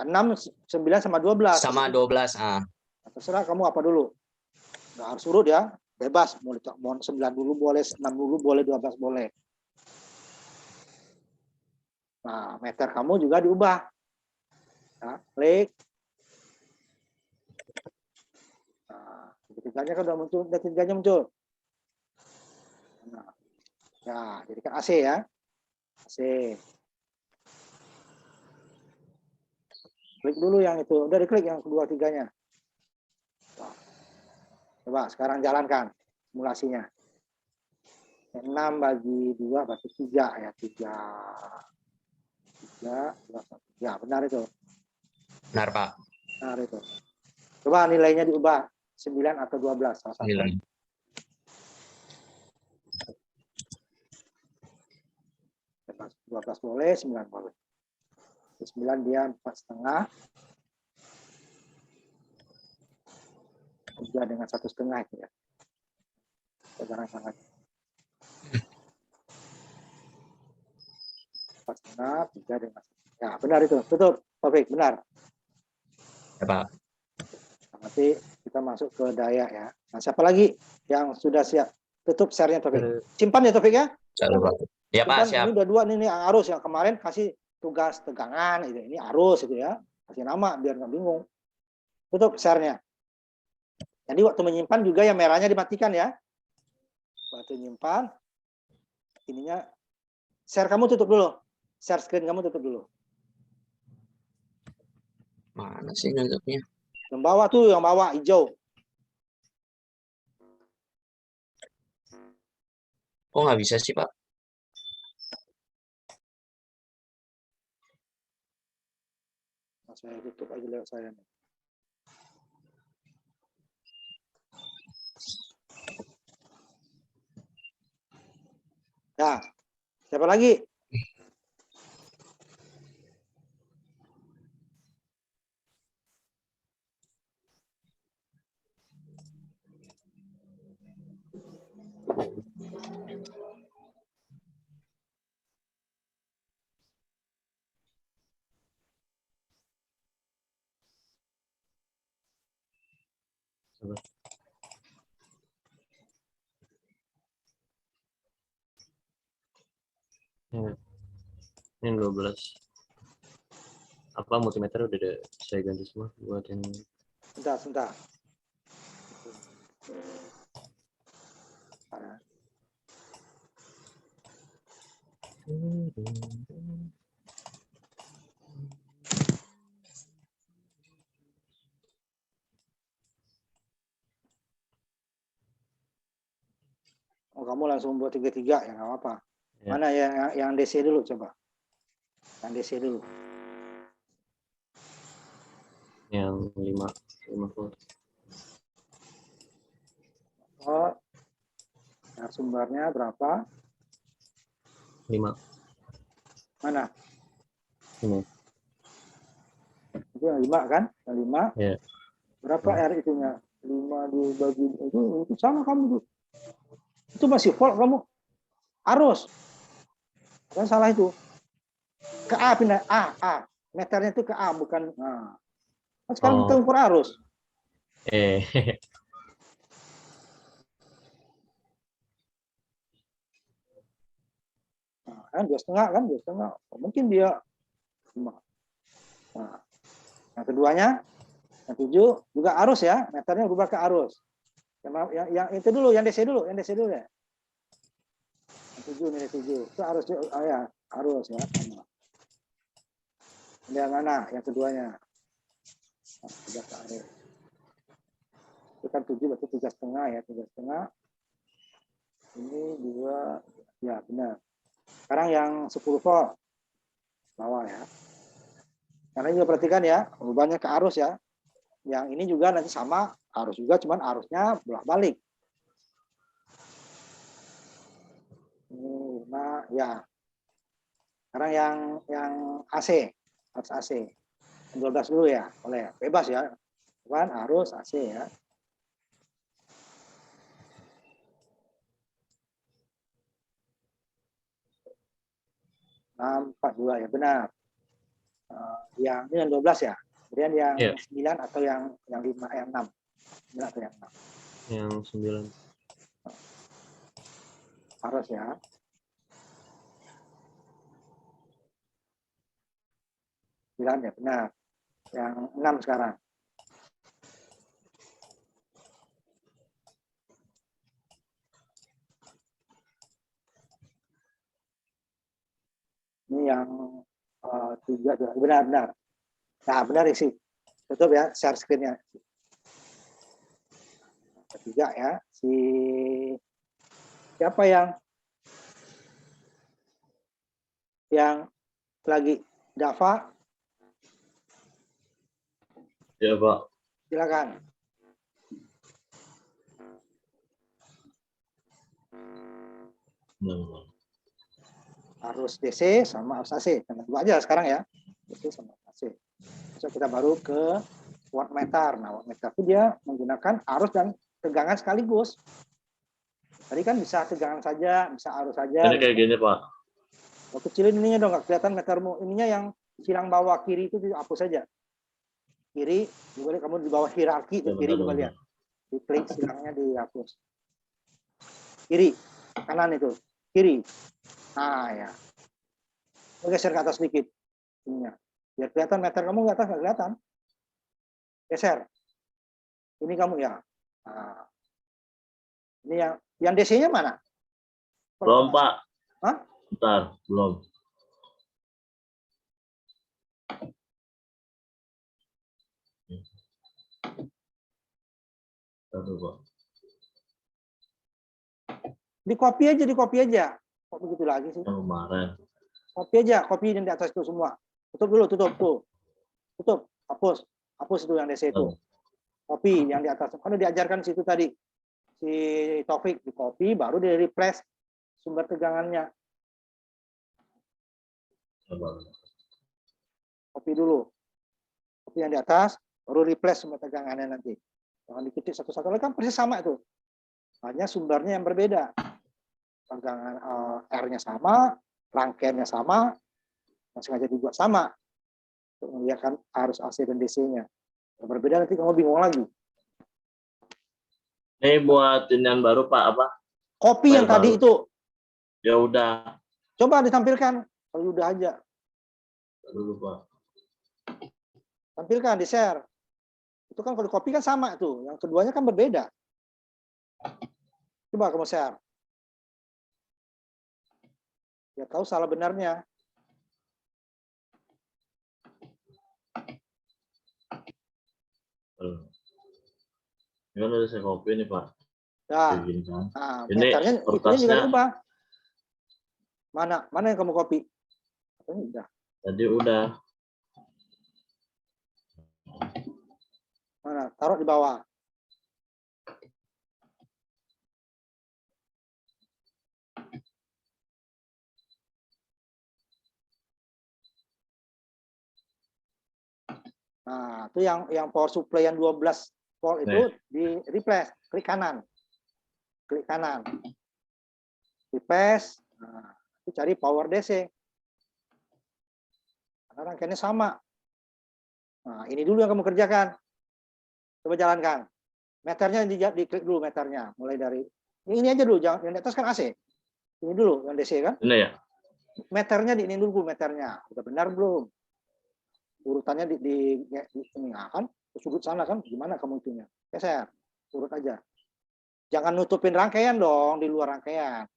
6, 9 sama 12. Sama 12. Terserah kamu apa dulu. Nggak harus urut ya. Bebas, mau 9 dulu boleh, 6 dulu boleh, 12 boleh. Nah, meter kamu juga diubah. Nah, klik. Nah, segitiganya kan udah muncul, udah tiganya muncul. Nah, ya, jadi kan AC ya. AC. Klik dulu yang itu, udah diklik yang kedua tiganya. Nah, coba sekarang jalankan simulasinya. 6 bagi 2 berarti 3 ya, 3. 3, 2, 1. Ya, benar itu. Benar, Pak. Benar itu. Coba nilainya diubah 9 atau 12 salah satu. 9. 12 boleh, 9 boleh. 9 dia 4,5. 3 dengan 1,5 itu ya. Sangat 4,5, 3 dengan 1,5. Ya, benar itu. Tutup. Taufik, benar. Ya, Pak. Nanti kita masuk ke daya ya. Nah, siapa lagi yang sudah siap? Tutup share-nya Taufik. Simpan ya Taufik ya. Siap, Pak. Ya, Pak, Simpan. siap. Ini udah 2 nih arus yang kemarin kasih tugas tegangan gitu. Ini arus itu ya. Kasih nama biar nggak bingung. Tutup share-nya. Jadi waktu menyimpan juga yang merahnya dimatikan ya. Waktu menyimpan ininya share kamu tutup dulu. Share screen kamu tutup dulu. Mana sih nutupnya? Yang bawah tuh, yang bawah hijau. Kok nggak bisa sih, Pak? Nah, saya tutup aja lewat saya nih. Nah, siapa lagi? Ini 12. Apa multimeter udah saya ganti semua buat yang Sebentar. Nah, oh, kamu langsung buat 33 ya nggak apa-apa. Ya. Mana yang DC dulu coba. Yang DC dulu. yang 5 volt. Oh, nah, sumbernya berapa? 5. Mana? Ini. Itu yang 5 kan? Yang 5. Ya. Berapa R itunya? 5 dibagi itu sama kamu tuh. Itu masih volt kamu. Arus. Kan salah itu. Ke A pindah. A. Meternya itu ke A bukan. Nah. Kan sekarang kita ukur arus. Nah, kan 2,5 kan? 2,5. Mungkin dia 5. Nah, yang keduanya, yang 7 juga arus ya. Meternya berubah ke arus. Yang itu dulu, yang DC dulu ya. Yang 7 nilai 7. Itu arus ya, arus ya. Yang mana? Yang keduanya. Nah, ke arus. Itu kan 7 berarti 3,5 ya, 3,5. Ini 2, ya benar. Sekarang yang 10 volt bawah ya. Karena juga perhatikan ya, perubahannya ke arus ya. Yang ini juga nanti sama arus juga, cuman arusnya bolak-balik. Nah, ya. Sekarang yang AC, arus AC. 12 dulu ya, boleh bebas ya. Cuman arus AC ya. Nah, 42 ya benar. Yang ini yang 12 ya. Kemudian yang 9 atau yang 5, yang 6. 9 atau yang 6. Yang 9. Harus ya. Sembilan ya, benar. Yang 6 sekarang. Ini yang 3, benar-benar. Nah, benar isi. Tutup ya, share screen-nya. Ketiga ya, siapa yang lagi? Dava, Ya, Pak. silakan. Benar. Arus DC sama arus AC. Dua aja sekarang ya. DC sama AC. Besok kita baru ke wattmeter. Nah, wattmeter itu dia menggunakan arus dan tegangan sekaligus. Tadi kan bisa tegangan saja, bisa arus saja. Ini kayak gini, Pak. Mau kecilin ininya dong, nggak kelihatan metermu. Ininya yang silang bawah kiri itu dihapus saja. Kiri, juga kamu di bawah hierarki, di kiri coba lihat. Diklik silangnya dihapus. Kiri, kanan itu. Kiri. Nah ya. Geser ke atas sedikit. Ininya. Biar kelihatan meter kamu ke atas, nggak kelihatan. Geser. Ini kamu ya. Nah. Ini yang DC-nya mana? Belum, Pak. Hah? Bentar, belum. Aduh, Pak. Di copy aja. Kok begitu lagi sih? Yang kemarin. Copy aja, copy yang di atas itu semua. Tutup dulu, tutup tuh. Tutup, hapus itu yang DC itu. Copy yang di atas. Kan diajarkan situ tadi. Si Taufik di copy, baru di replace sumber tegangannya. Copy dulu. Copy yang di atas, baru replace sumber tegangannya nanti. Jangan diketik satu-satu, kan persis sama itu. Hanya sumbernya yang berbeda. Tegangan R-nya sama, rangkaiannya sama, sengaja dibuat sama. Untuk melihatkan arus AC dan DC-nya. Yang berbeda nanti kamu bingung lagi. Ini buat inian baru, Pak, apa? Copy yang tadi itu. Ya udah. Coba ditampilkan. Kalau udah aja. Dulu, Pak. Tampilkan, di-share. Itu kan kalau copy kan sama tuh. Yang keduanya kan berbeda. Coba kamu share. Ya tahu salah benarnya. Ini kan udah saya copy nih, Pak. Nah, Nah, ini kertasnya juga ubah. Mana yang kamu copy? Ini udah. tadi udah. Mana? Taruh di bawah. Nah, itu yang power supply yang 12 volt itu di replace, klik kanan. Klik kanan. Replace. Nah, itu cari power DC. Karena rangkaiannya sama. Nah, ini dulu yang kamu kerjakan. Coba jalankan. Meternya diklik dulu meternya. Mulai dari ini aja dulu, jangan yang di atas kan AC. Ini dulu yang DC kan? Ini ya? Meternya di ini dulu meternya. Udah benar belum? Urutannya di ini kan? Ke sudut sana kan? Gimana kamu itunya? Geser. Urut aja. Jangan nutupin rangkaian dong di luar rangkaian.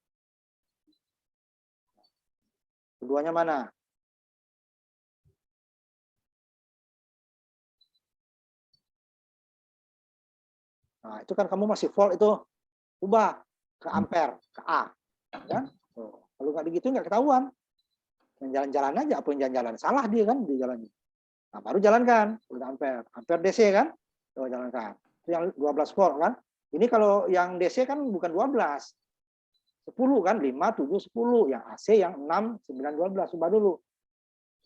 Keduanya mana? Nah, itu kan kamu masih volt itu ubah ke ampere, ke A. Kan? Oh, kalau nggak begitu nggak ketahuan. Yang jalan-jalan aja, apa yang jalan-jalan. Salah dia kan di jalannya. Nah, baru jalankan. Udah ampere. Ampere DC kan? Coba jalankan. Itu yang 12 volt kan? Ini kalau yang DC kan bukan 12. 10 kan? 5, 7, 10. Yang AC yang 6, 9, 12. Ubah dulu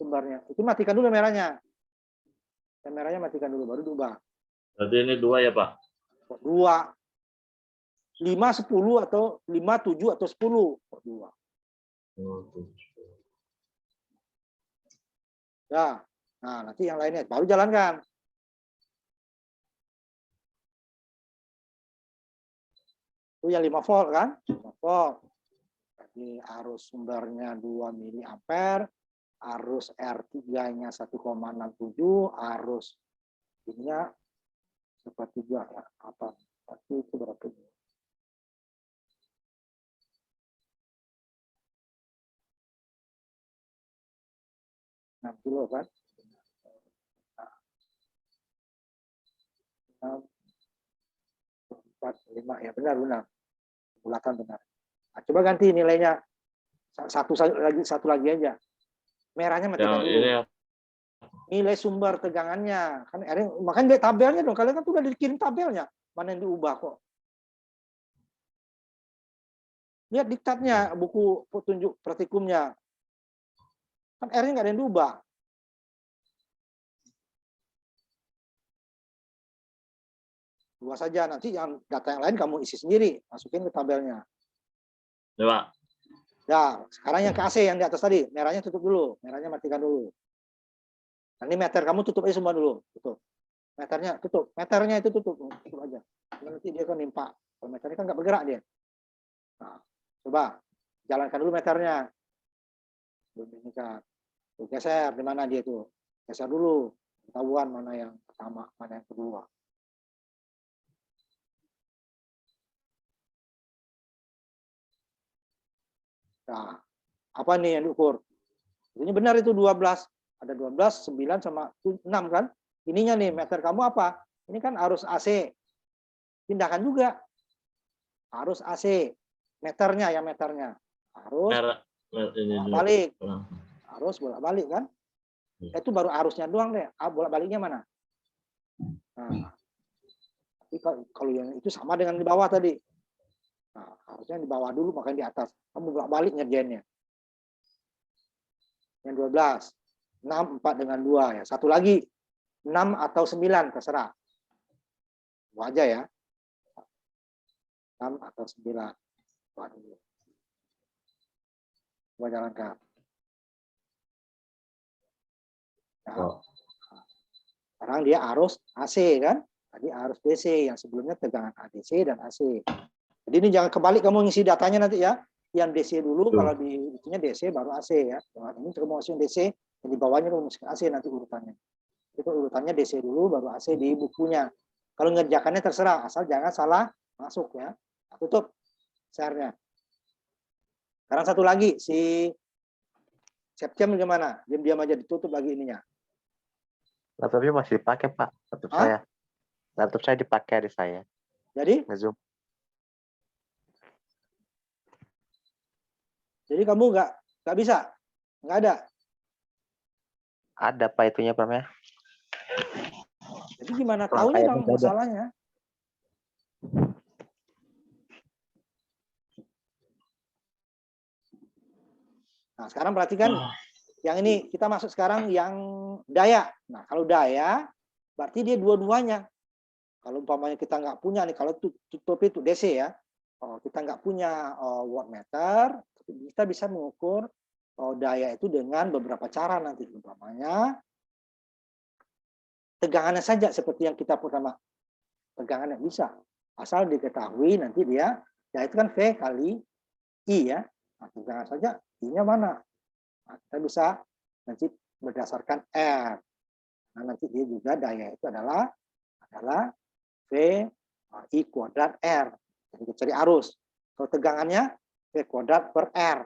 sumbernya. Itu matikan dulu merahnya. Dan merahnya matikan dulu, baru diubah. Berarti ini 2 ya, Pak? 2. 5, 10 atau 5, 7 atau 10. 2. Ya. Nah, nanti yang lainnya baru jalankan. Itu yang 5 volt kan? 5 volt. Jadi arus sumbernya 2 mili ampere, arus R3-nya 1,67, arus ininya sepertiga ya. Apa? Berarti itu berapa? 6 kilo kan? 6, 4, 5, ya benar. Bulatan benar. Nah, coba ganti nilainya. Satu lagi aja. Merahnya matikan Yang dulu. ini ya. Nilai sumber tegangannya. Kan makanya dari tabelnya dong. Kalian kan sudah dikirim tabelnya. Mana yang diubah kok. Lihat diktatnya, buku petunjuk praktikumnya. Kan R-nya nggak ada yang diubah. Dua saja, nanti yang data yang lain kamu isi sendiri. Masukin ke tabelnya. Ya, Pak. Ya, sekarang yang ke AC yang di atas tadi. Merahnya tutup dulu. Merahnya matikan dulu. Nah, ini meter kamu tutup aja semua dulu. Tutup. Meternya tutup. Meternya itu tutup. Tutup aja. Nanti dia kan nimpa. Kalau meternya kan nggak bergerak dia. Nah, coba jalankan dulu meternya. Ini kan. Tuh, geser di mana dia tuh. Geser dulu. Ketahuan mana yang pertama, mana yang kedua. Nah, apa nih yang diukur? Ini benar itu 12. Ada 12, 9 sama 6 kan? Ininya nih meter kamu apa? Ini kan arus AC. Pindahkan juga. Arus AC. Meternya ya meternya. Arus bolak-balik. Arus bolak-balik kan? Itu baru arusnya doang deh. Bolak-baliknya mana? Nah, tapi kalau yang itu sama dengan di bawah tadi. Nah, harusnya di bawah dulu, makanya di atas. Kamu bolak-balik ngerjainnya. Yang 12. 6, 4 dengan 2 ya. Satu lagi. 6 atau 9, terserah. Dua aja ya. 6 atau 9. Coba jalankan. Nah, sekarang dia arus AC kan. Tadi arus DC. Yang sebelumnya tegangan ADC dan AC. Jadi ini jangan kebalik kamu ngisi datanya nanti ya. Yang DC dulu, kalau di itunya DC baru AC ya. Ini kamu masukin DC, yang di bawahnya kamu masukin AC nanti urutannya. Itu urutannya DC dulu, baru AC di bukunya. Kalau ngerjakannya terserah, asal jangan salah masuk ya. Tutup share-nya. Sekarang satu lagi, si Septian gimana? Diam-diam aja ditutup lagi ininya. Laptopnya masih dipakai, Pak. Laptop Hah? saya. Laptop saya dipakai adik saya. Jadi? Nge-zoom. Jadi kamu nggak bisa? Nggak ada? Ada, Pak, itunya, Pak, ya. Jadi gimana tahunya dong masalahnya? Nah, sekarang perhatikan yang ini kita masuk sekarang yang daya. Nah, kalau daya berarti dia dua-duanya. Kalau umpamanya kita nggak punya nih, kalau tutup itu DC ya, kita nggak punya wattmeter, kita bisa mengukur daya itu dengan beberapa cara nanti. Umpamanya tegangannya saja seperti yang kita pertama. Tegangannya bisa. Asal diketahui nanti dia, ya itu kan V kali I ya. Nah, tegangan saja, I-nya mana? Nah, kita bisa nanti berdasarkan R. Nah, nanti dia juga daya itu adalah V I kuadrat R. Jadi kita cari arus. Kalau tegangannya V kuadrat per R.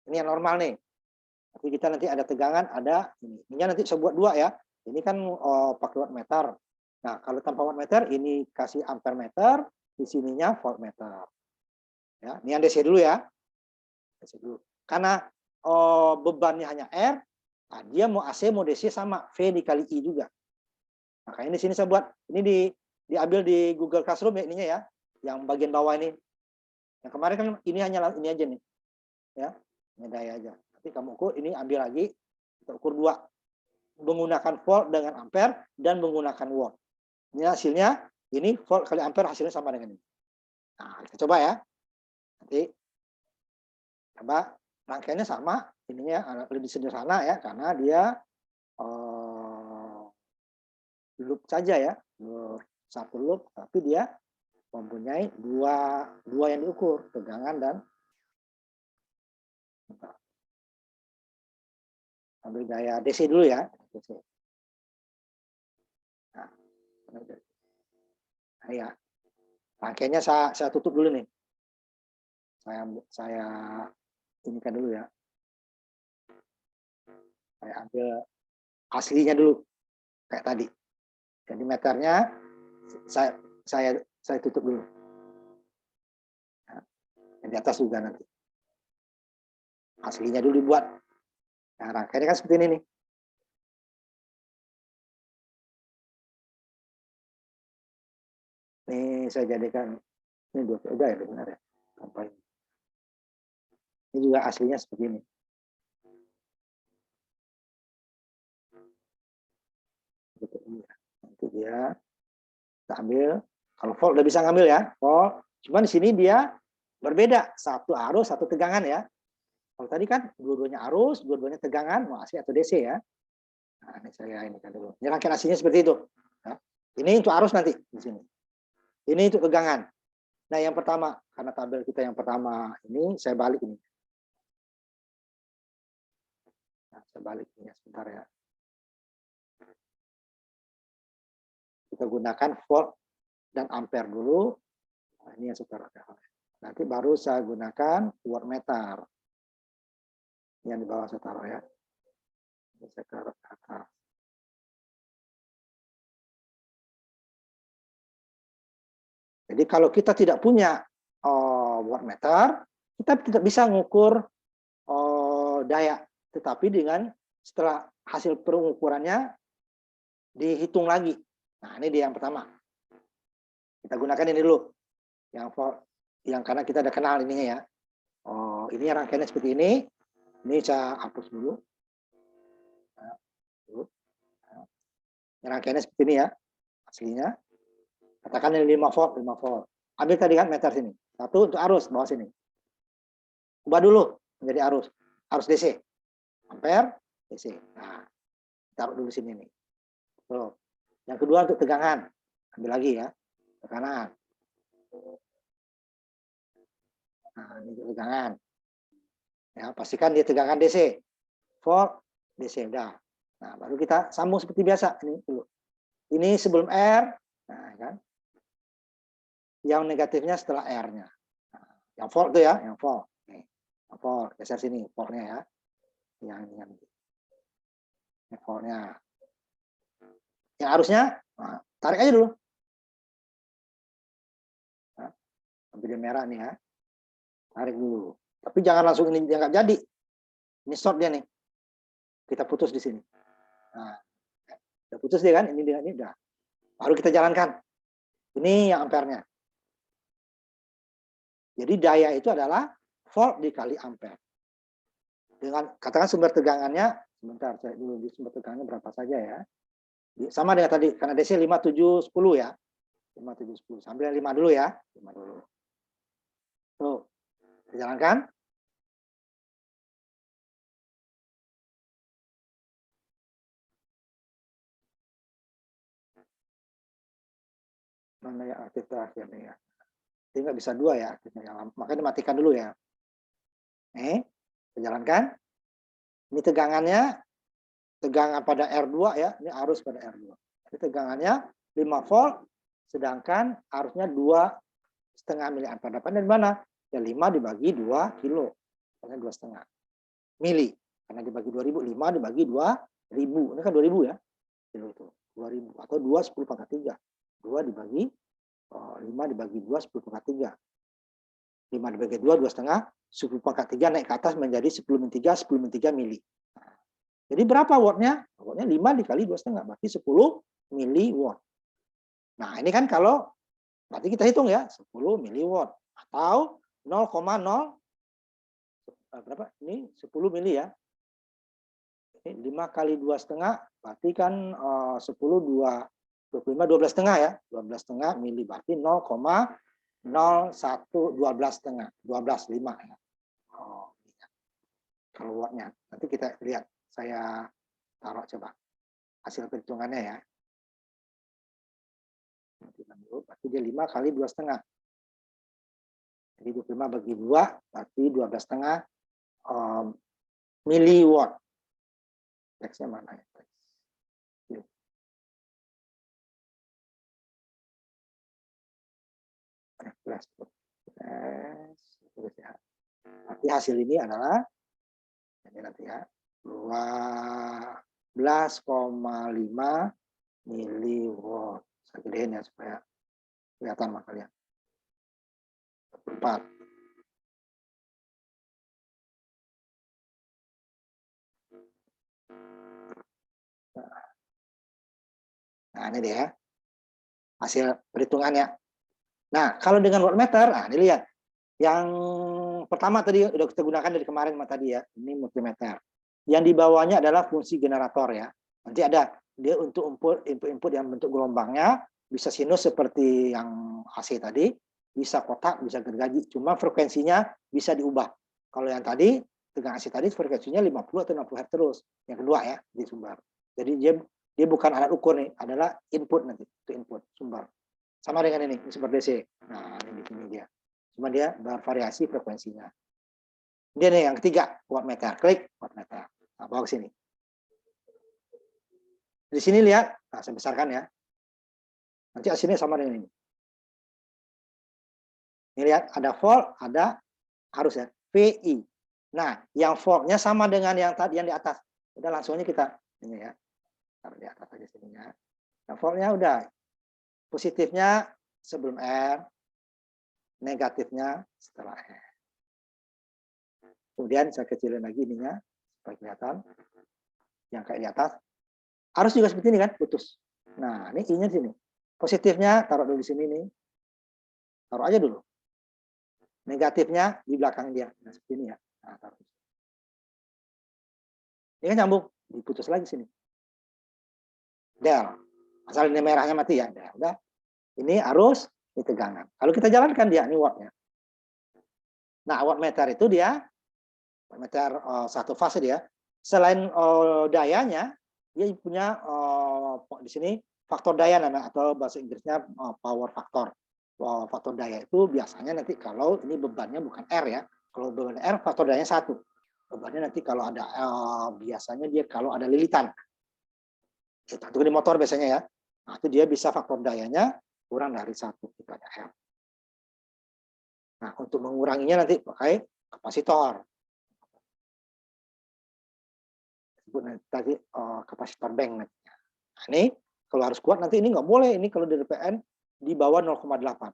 Ini yang normal nih. Tapi kita nanti ada tegangan, ada ini. Ini nanti saya buat dua ya. Ini kan pakai wattmeter. Nah, kalau tanpa wattmeter, ini kasih ampere meter, di sininya voltmeter. Ya, ini yang DC dulu ya. DC dulu. Karena bebannya hanya R, nah dia mau AC mau DC sama V dikali I juga. Makanya di sini saya buat, ini diambil di Google Classroom ya ininya ya, yang bagian bawah ini. Yang kemarin kan ini hanya ini aja nih, ya, ini daya aja. Nanti kamu ukur, ini ambil lagi, kita ukur dua, menggunakan volt dengan ampere dan menggunakan watt. Ini hasilnya, ini volt kali ampere hasilnya sama dengan ini. Nah, kita coba ya. Nanti coba rangkaiannya sama, ininya lebih sederhana ya, karena dia loop saja ya, satu loop, tapi dia mempunyai dua yang diukur, tegangan dan Ambil daya DC dulu ya. DC. Nah, ya. Rangkaiannya saya tutup dulu nih. Saya inikan dulu ya. Saya ambil aslinya dulu kayak tadi. Jadi meternya saya tutup dulu. Nah, di atas juga nanti. Aslinya dulu dibuat. Nah, rangkaiannya kan seperti ini nih. Ini saya jadikan ini udah ya benar ya. Sampai ini juga aslinya seperti ini. Nanti dia kita ambil. Kalau volt udah bisa ngambil ya, volt. Cuman di sini dia berbeda, satu arus, satu tegangan ya. Kalau tadi kan dua-duanya arus, dua-duanya tegangan, mau AC atau DC ya. Nah, ini saya ini kan dulu. Ini rangkaian AC-nya seperti itu. Ya. Ini untuk arus nanti di sini. Ini untuk tegangan. Nah, yang pertama, karena tabel kita yang pertama ini, saya balik ini. Nah, saya balik ini sebentar ya. Kita gunakan volt dan ampere dulu. Nah, ini yang saya taruh. Nanti baru saya gunakan wattmeter. Yang di bawah saya taruh ya. Ini saya taruh ke atas. Jadi kalau kita tidak punya wattmeter, kita tidak bisa mengukur daya. Tetapi dengan setelah hasil pengukurannya dihitung lagi. Nah, ini dia yang pertama. Kita gunakan ini dulu. Yang karena kita udah kenal ininya ya. Oh, ini rangkaiannya seperti ini. Ini saya hapus dulu. Nah, rangkaiannya seperti ini ya. Aslinya. Katakan ini 5 volt, 5 volt. Ambil tadi kan meter sini. Satu untuk arus, bawah sini. Ubah dulu menjadi arus. Arus DC. Ampere, DC. Nah, taruh dulu sini nih. Tuh. Yang kedua untuk tegangan. Ambil lagi ya. Tekanan. Nah, ini untuk tegangan. Ya, pastikan dia tegangan DC. Volt, DC. Udah. Nah, baru kita sambung seperti biasa. Ini dulu. Ini sebelum R. Nah, kan. Yang negatifnya setelah R-nya. Nah, yang volt itu ya, yang volt. Nih, yang volt, geser sini voltnya ya. Yang voltnya. Yang arusnya, nah, tarik aja dulu. Nah, sampai dia merah nih ya. Tarik dulu. Tapi jangan langsung ini, dia nggak jadi. Ini short dia nih. Kita putus di sini. Nah, udah putus dia kan, ini udah. Baru kita jalankan. Ini yang ampernya. Jadi daya itu adalah volt dikali ampere. Dengan katakan sumber tegangannya, sebentar saya dulu di sumber tegangannya berapa saja ya. Sama dengan tadi, karena DC 5, 7, 10 ya. 5, 7, 10. Sambil 5 dulu ya. 5 dulu. Tuh, kita jalankan. Mana ya aktif terakhir nih ya. Jadi nggak bisa 2 ya aktifnya. Makanya dimatikan dulu ya. Kita jalankan. Ini tegangannya, tegangan pada R2 ya. Ini arus pada R2. Jadi tegangannya 5 volt, sedangkan arusnya 2,5 miliampere. Dapatnya di mana? Ya 5 dibagi 2 kilo. Karena 2,5 mili. Karena dibagi 2000, 5 dibagi 2000. Ini kan 2000 ya. Kilo itu. 2000 atau 2 10 pangkat 3. 2 dibagi 5 dibagi 2 10 pangkat 3. 5 dibagi 2 2,5, 10 pangkat 3 naik ke atas menjadi 10/3 mili. Nah, jadi berapa wattnya? Wattnya 5 dikali 2,5 berarti 10 miliwatt. Nah, ini kan kalau berarti kita hitung ya, 10 miliwatt atau 0,0 berapa? Ini 10 mili ya. Ini 5 kali 2,5 berarti kan 10 2 25 12,5 ya. 12,5 mili berarti 0,01 12,5 12,5 ya. Oh, iya. Kalau wattnya nanti kita lihat, saya taruh coba hasil perhitungannya ya. Berarti dia 5 kali 2,5. Jadi 25 bagi 2 berarti 12,5 miliwatt. Teksnya mana ya? Nanti hasil ini adalah ini nanti ya 12,5 miliwatt. Saya gedein ya supaya kelihatan sama kalian. 4. Nah, ini dia hasil perhitungannya. Nah, kalau dengan wattmeter, nah ini lihat. Yang pertama tadi udah kita gunakan dari kemarin tadi ya, ini multimeter. Yang di bawahnya adalah fungsi generator ya. Nanti ada dia untuk input yang bentuk gelombangnya, bisa sinus seperti yang AC tadi, bisa kotak, bisa gergaji. Cuma frekuensinya bisa diubah. Kalau yang tadi, tegangan AC tadi frekuensinya 50 atau 60 Hz terus. Yang kedua ya, di sumber. Jadi dia bukan alat ukur nih, adalah input nanti, itu input sumber. Sama dengan ini sumber DC. Nah, ini di sini dia. Cuma dia bervariasi frekuensinya. Dia nih yang ketiga, wattmeter. Klik wattmeter. Nah, bawa ke sini. Di sini lihat, nah saya besarkan ya. Nanti hasilnya sama dengan ini. Ini lihat, ada volt, ada arus ya, VI. Nah, yang voltnya sama dengan yang tadi yang di atas. Udah langsung aja kita ini ya. Taruh di atas aja sininya. Nah, voltnya udah positifnya sebelum R, negatifnya setelah R. Kemudian saya kecilin lagi ininya supaya kelihatan. Yang kayak di atas. Arus juga seperti ini kan, putus. Nah, ini I-nya di sini. Positifnya taruh dulu di sini nih. Taruh aja dulu. Negatifnya di belakang dia. Nah, seperti ini ya. Nah, taruh. Ini kan nyambung, diputus lagi sini. Del. Asal ini merahnya mati ya. Udah. Ini arus, ini tegangan. Kalau kita jalankan dia, ini wattnya. Nah, wattmeter itu dia, wattmeter satu fase dia. Selain dayanya, dia punya di sini faktor daya namanya, atau bahasa Inggrisnya power factor. Faktor daya itu biasanya nanti kalau ini bebannya bukan R ya. Kalau beban R, faktor dayanya 1. Bebannya nanti kalau ada biasanya dia kalau ada lilitan. Itu di motor biasanya ya. Nah, itu dia bisa faktor dayanya kurang dari 1 kepada R. Nah, untuk menguranginya nanti pakai kapasitor. Disebut tadi kapasitor bank nanti. Nah, ini kalau harus kuat nanti ini nggak boleh. Ini kalau di DPN di bawah 0,8.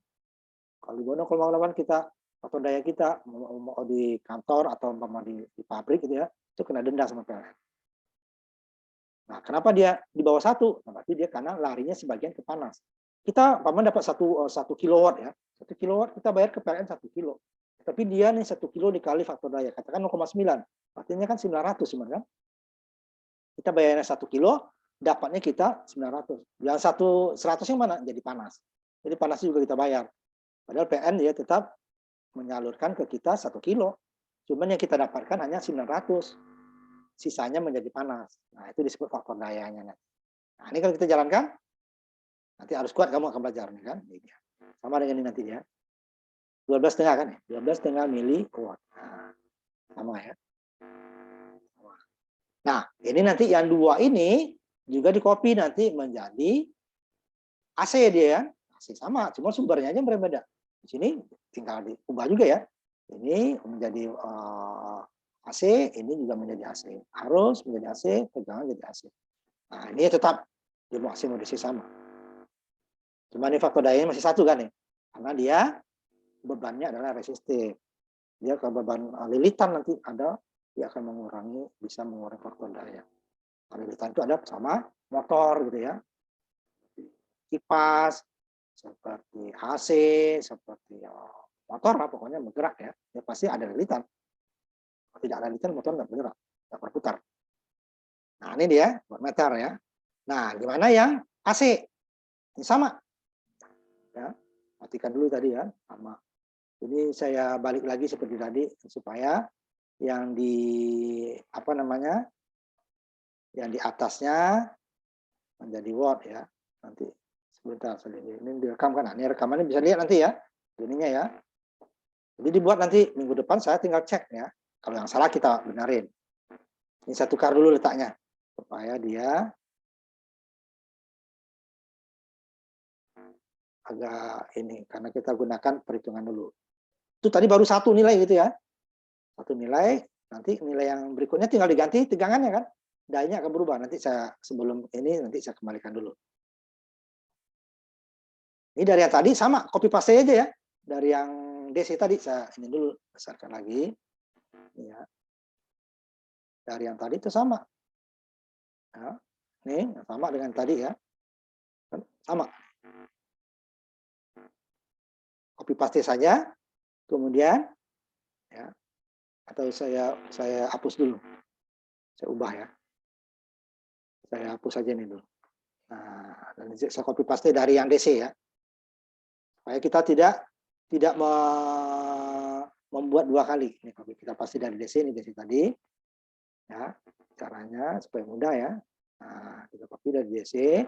Kalau di bawah 0,8 kita faktor daya kita mau di kantor atau mau di pabrik gitu ya, itu kena denda sama PLN. Nah, kenapa dia di bawah 1? Nah, berarti dia karena larinya sebagian ke panas. Kita dapat 1 kilowatt ya. 1 kilowatt kita bayar ke PLN 1 kilo. Tapi dia nih 1 kilo dikali faktor daya, katakan 0,9. Artinya kan 900 sebenarnya. Kita bayarnya 1 kilo, dapatnya kita 900. Yang 100 yang mana? Jadi panas. Jadi panasnya juga kita bayar. Padahal PLN dia tetap menyalurkan ke kita 1 kilo. Cuman yang kita dapatkan hanya 900. Sisanya menjadi panas. Nah, itu disebut faktor dayanya. Nah, ini kalau kita jalankan, nanti harus kuat kamu akan belajar nih kan. Sama dengan ini nanti ya. 12,5 kan ya? 12,5 miliwatt. Nah, sama ya. Nah, ini nanti yang 2 ini juga di copy nanti menjadi AC dia ya. AC sama, cuma sumbernya aja berbeda. Di sini tinggal diubah juga ya. Ini menjadi AC, ini juga menjadi AC. Arus menjadi AC, tegangan jadi AC. Nah, ini tetap di AC modisi sama. Cuma ini faktor dayanya masih 1 kan ya. Karena dia bebannya adalah resistif. Dia kalau beban lilitan nanti ada, dia akan bisa mengurangi faktor daya. Lilitan itu ada sama motor gitu ya. Kipas, seperti AC, seperti motor lah pokoknya bergerak ya. Ya pasti ada lilitan. Kalau tidak ada lilitan, motor nggak bergerak, nggak berputar. Nah, ini dia wattmeter ya. Nah, gimana yang AC? Ini sama. Ya, matikan dulu tadi ya, sama. Ini saya balik lagi seperti tadi supaya yang di yang di atasnya menjadi watt ya. Nanti sebentar ini direkamkan. Nah, ini rekamannya bisa lihat nanti ya. Ininya ya. Jadi dibuat nanti minggu depan saya tinggal cek ya. Kalau yang salah kita benarin. Ini saya tukar dulu letaknya supaya dia agak ini, karena kita gunakan perhitungan dulu. Itu tadi baru satu nilai gitu ya. Satu nilai, nanti nilai yang berikutnya tinggal diganti tegangannya kan. Daya akan berubah. Nanti saya sebelum ini nanti saya kembalikan dulu. Ini dari yang tadi sama, copy paste aja ya. Dari yang DC tadi saya ini dulu besarkan lagi. Ya. Dari yang tadi itu sama. Ya. Nih, sama dengan tadi ya. Sama. Copy paste saja. Kemudian ya. Atau saya hapus dulu. Saya ubah ya. Saya hapus saja ini dulu. Nah, dan saya copy paste dari yang DC ya. Supaya kita tidak membuat dua kali. Ini copy kita pasti dari DC, ini DC tadi. Ya, caranya supaya mudah ya. Nah, kita copy dari DC.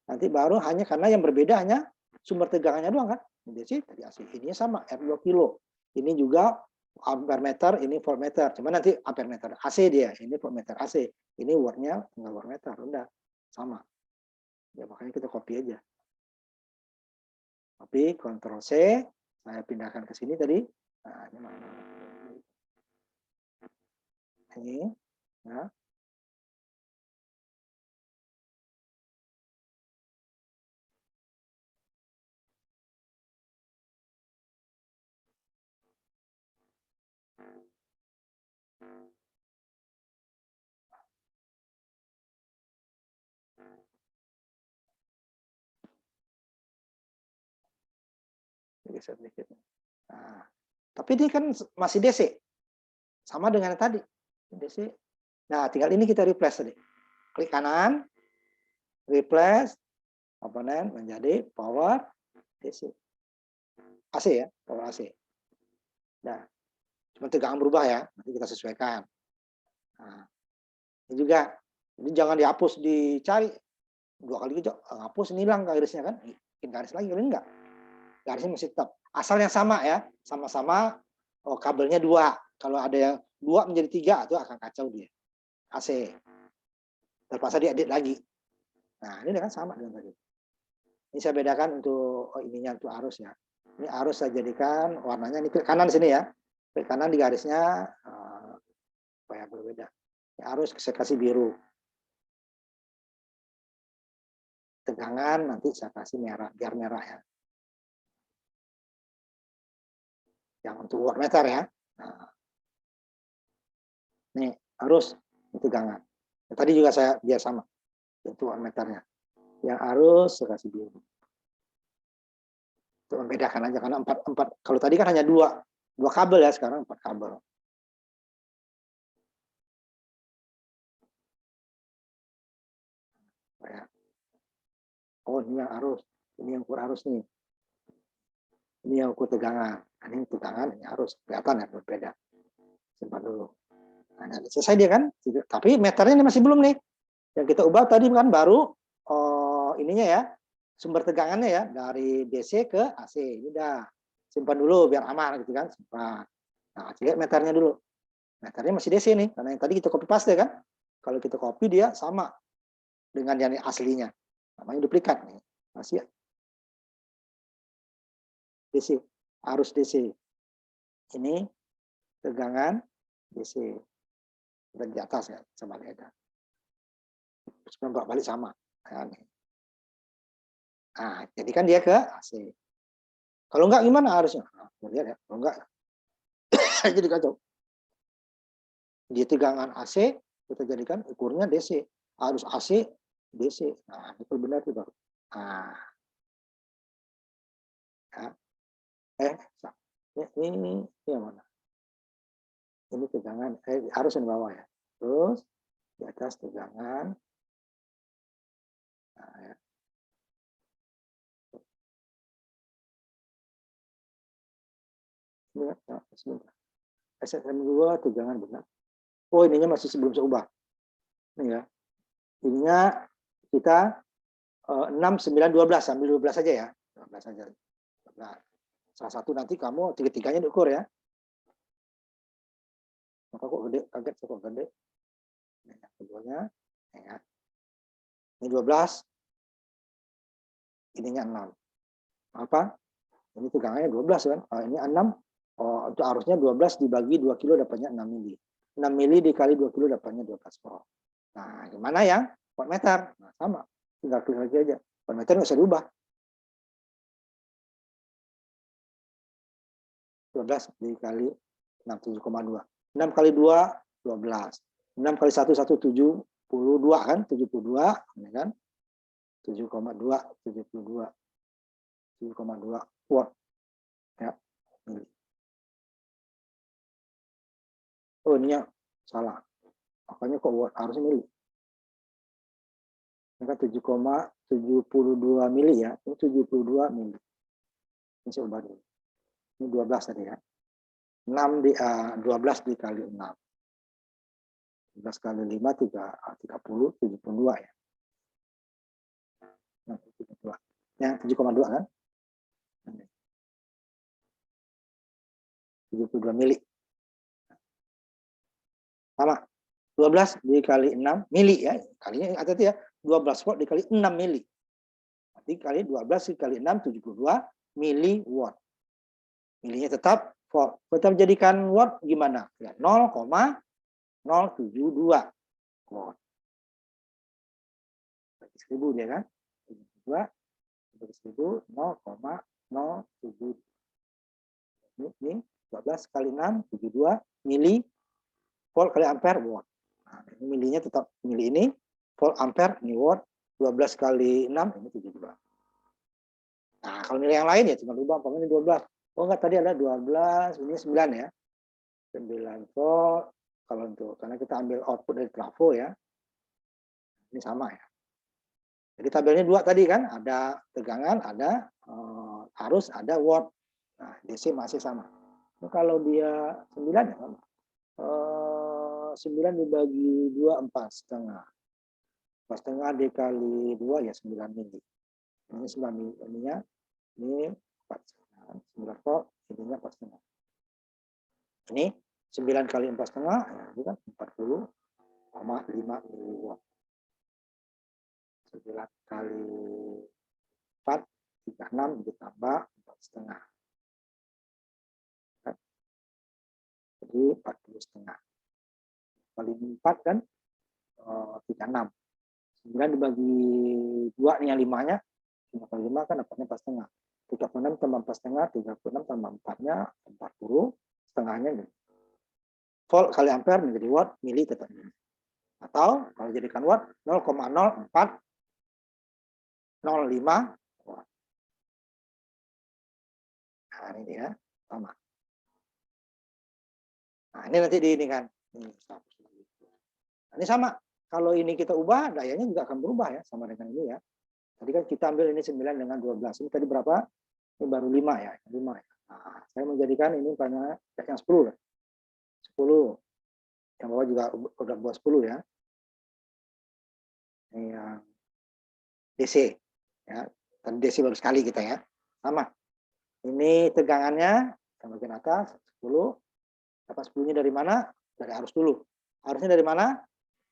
Nanti baru hanya karena yang berbeda hanya sumber tegangannya doang kan. Ini DC tadi AC. Ini sama R2 kilo. Ini juga ampere meter, ini voltmeter. Cuma nanti ampere meter AC dia, ini voltmeter AC. Ini wattnya tinggal wattmeter, udah sama. Ya makanya kita copy aja. Copy, Ctrl C, saya pindahkan ke sini tadi. Nah, ini mana? Ini, ya. Geser dikit. Nah, tapi ini kan masih DC. Sama dengan yang tadi. DC. Nah, tinggal ini kita replace tadi. Klik kanan, replace komponen menjadi power DC. AC ya, power AC. Nah, cuma tegangan berubah ya, nanti kita sesuaikan. Nah, ini juga, ini jangan dihapus, dicari 2 kali hapus, ini hilang garisnya kan, bikin garis lagi, ini enggak. Garisnya masih tetap. Asal yang sama ya, sama-sama kabelnya 2. Kalau ada yang 2 menjadi 3, itu akan kacau dia. AC. Terpaksa diedit lagi. Nah, ini kan sama dengan tadi. Ini saya bedakan untuk ininya untuk arus ya. Ini arus saya jadikan warnanya ini klik kanan sini ya. Klik kanan di garisnya supaya berbeda. Ini arus saya kasih biru. Tegangan nanti saya kasih merah, biar merah ya. Yang untuk wattmeter ya. Nah. Nih, arus tegangan. Tadi juga saya biar sama. Untuk wattmeternya. Yang arus saya kasih biru. Untuk membedakan aja karena 4 kalau tadi kan hanya 2 kabel ya, sekarang 4 kabel. Oh, ini yang arus, ini yang ukur arus nih. Ini yang ukur tegangan. Ini tegangan, ini arus. Kelihatan ya berbeda. Simpan dulu. Nah, selesai dia kan. Tapi meternya ini masih belum nih. Yang kita ubah tadi kan baru ininya ya. Sumber tegangannya ya. Dari DC ke AC. Ini udah. Simpan dulu biar aman gitu kan. Simpan. Nah, lihat meternya dulu. Meternya masih DC nih. Karena yang tadi kita copy paste kan. Kalau kita copy dia sama dengan yang aslinya. Namanya duplikat nih. Masih DC. Arus DC. Ini tegangan DC. Dan di atas ya, sama beda. Sebenarnya balik sama. Nah, jadikan dia ke AC. Kalau enggak gimana harusnya? Nah, lihat ya, kalau enggak jadi kacau. Di tegangan AC kita jadikan ukurnya DC. Arus AC DC. Nah, itu benar itu baru. Nah. Ya. Ini yang mana? Ini tegangan, arus yang di bawah ya. Terus di atas tegangan. Nah, ya. Ini ya, sebentar. SSM2 tegangan benar. Oh, ininya masih sebelum saya ubah. Ini ya. Ininya kita 6, 9, 12. Ambil 12 saja ya. 12 saja. Nah, salah satu nanti kamu tiga-tiganya diukur ya. Maka kok gede, kaget kok gede. Nah, yang keduanya, ya. Ini 12, ininya 6. Apa? Ini tegangannya 12 kan? Ini 6. Oh, itu harusnya 12 dibagi 2 kilo dapatnya 6 mili. 6 mili dikali 2 kilo dapatnya 12 volt. Nah, gimana yang wattmeter? Nah, sama. Tinggal klik lagi aja. Wattmeter nggak usah diubah. 12 dikali 6, 7,2. 6 kali 2, 12. 6 kali 1, 72 kan? 72, ini kan? 7,2, 72. 7,2 watt. Ya. Oh, ininya salah. Makanya kok watt harusnya mili. Ini kan 7,72 mili ya. Ini 72 mili. Ini saya ubah dulu. Ini 12 tadi ya. 12 dikali 6. 12 kali 5, 30, 72 ya. Nah, 72. Ya, 7,2 kan? 72 mili. Sama. 12 dikali 6 mili ya. Kalinya hati-hati ya. 12 volt dikali 6 mili. Nanti kali 12 dikali 6, 72 mili watt. Milinya tetap volt. Kita menjadikan watt gimana? Ya, 0,072 watt. Bagi 1000 dia kan? 72 bagi 1000 0,072. Ini 12 kali 6, 72 mili volt kali ampere watt. Nah, ini milinya tetap mili ini, volt ampere ini watt, 12 kali 6 ini 72. Nah, kalau nilai yang lain ya cuma berubah, ini 12. Oh enggak, tadi ada 12, ini 9 ya. 9 volt kalau untuk, karena kita ambil output dari trafo ya. Ini sama ya. Jadi tabelnya 2 tadi kan, ada tegangan, ada arus, ada watt. Nah, DC masih sama. Nah, kalau dia 9 ya, 9 dibagi 2, 4,5. 4,5 dikali 2 ya 9 mili. Ini 9 mili, ininya ini 4,5. 9 volt, ininya 4,5. Ini 9 kali 4,5, ya, itu kan 40,5 miliwatt. 9 kali 4, 36 ditambah 4,5. Jadi 40,5. Kali 4 kan 36. 9 dibagi 2 nih yang 5-nya. 5 kali 5 kan dapatnya 4,5. 36 tambah 4,5, 36 tambah 4-nya 40, setengahnya gitu. Volt kali ampere menjadi watt, mili tetap mili. Atau kalau jadikan watt 0,0405 watt. Nah, ini dia sama. Nah, ini nanti di ini kan. Ini sama. Kalau ini kita ubah, dayanya juga akan berubah ya, sama dengan ini ya. Tadi kan kita ambil ini 9 dengan 12. Ini tadi berapa? Ini baru 5 ya. 5 ya. Nah, saya menjadikan ini banyak yang 10. 10. Yang bawah juga udah buat 10 ya. Ini yang DC. Ya. Dan DC baru sekali kita ya. Sama. Ini tegangannya yang bagian atas 10. Dapat 10-nya dari mana? Dari arus dulu. Arusnya dari mana?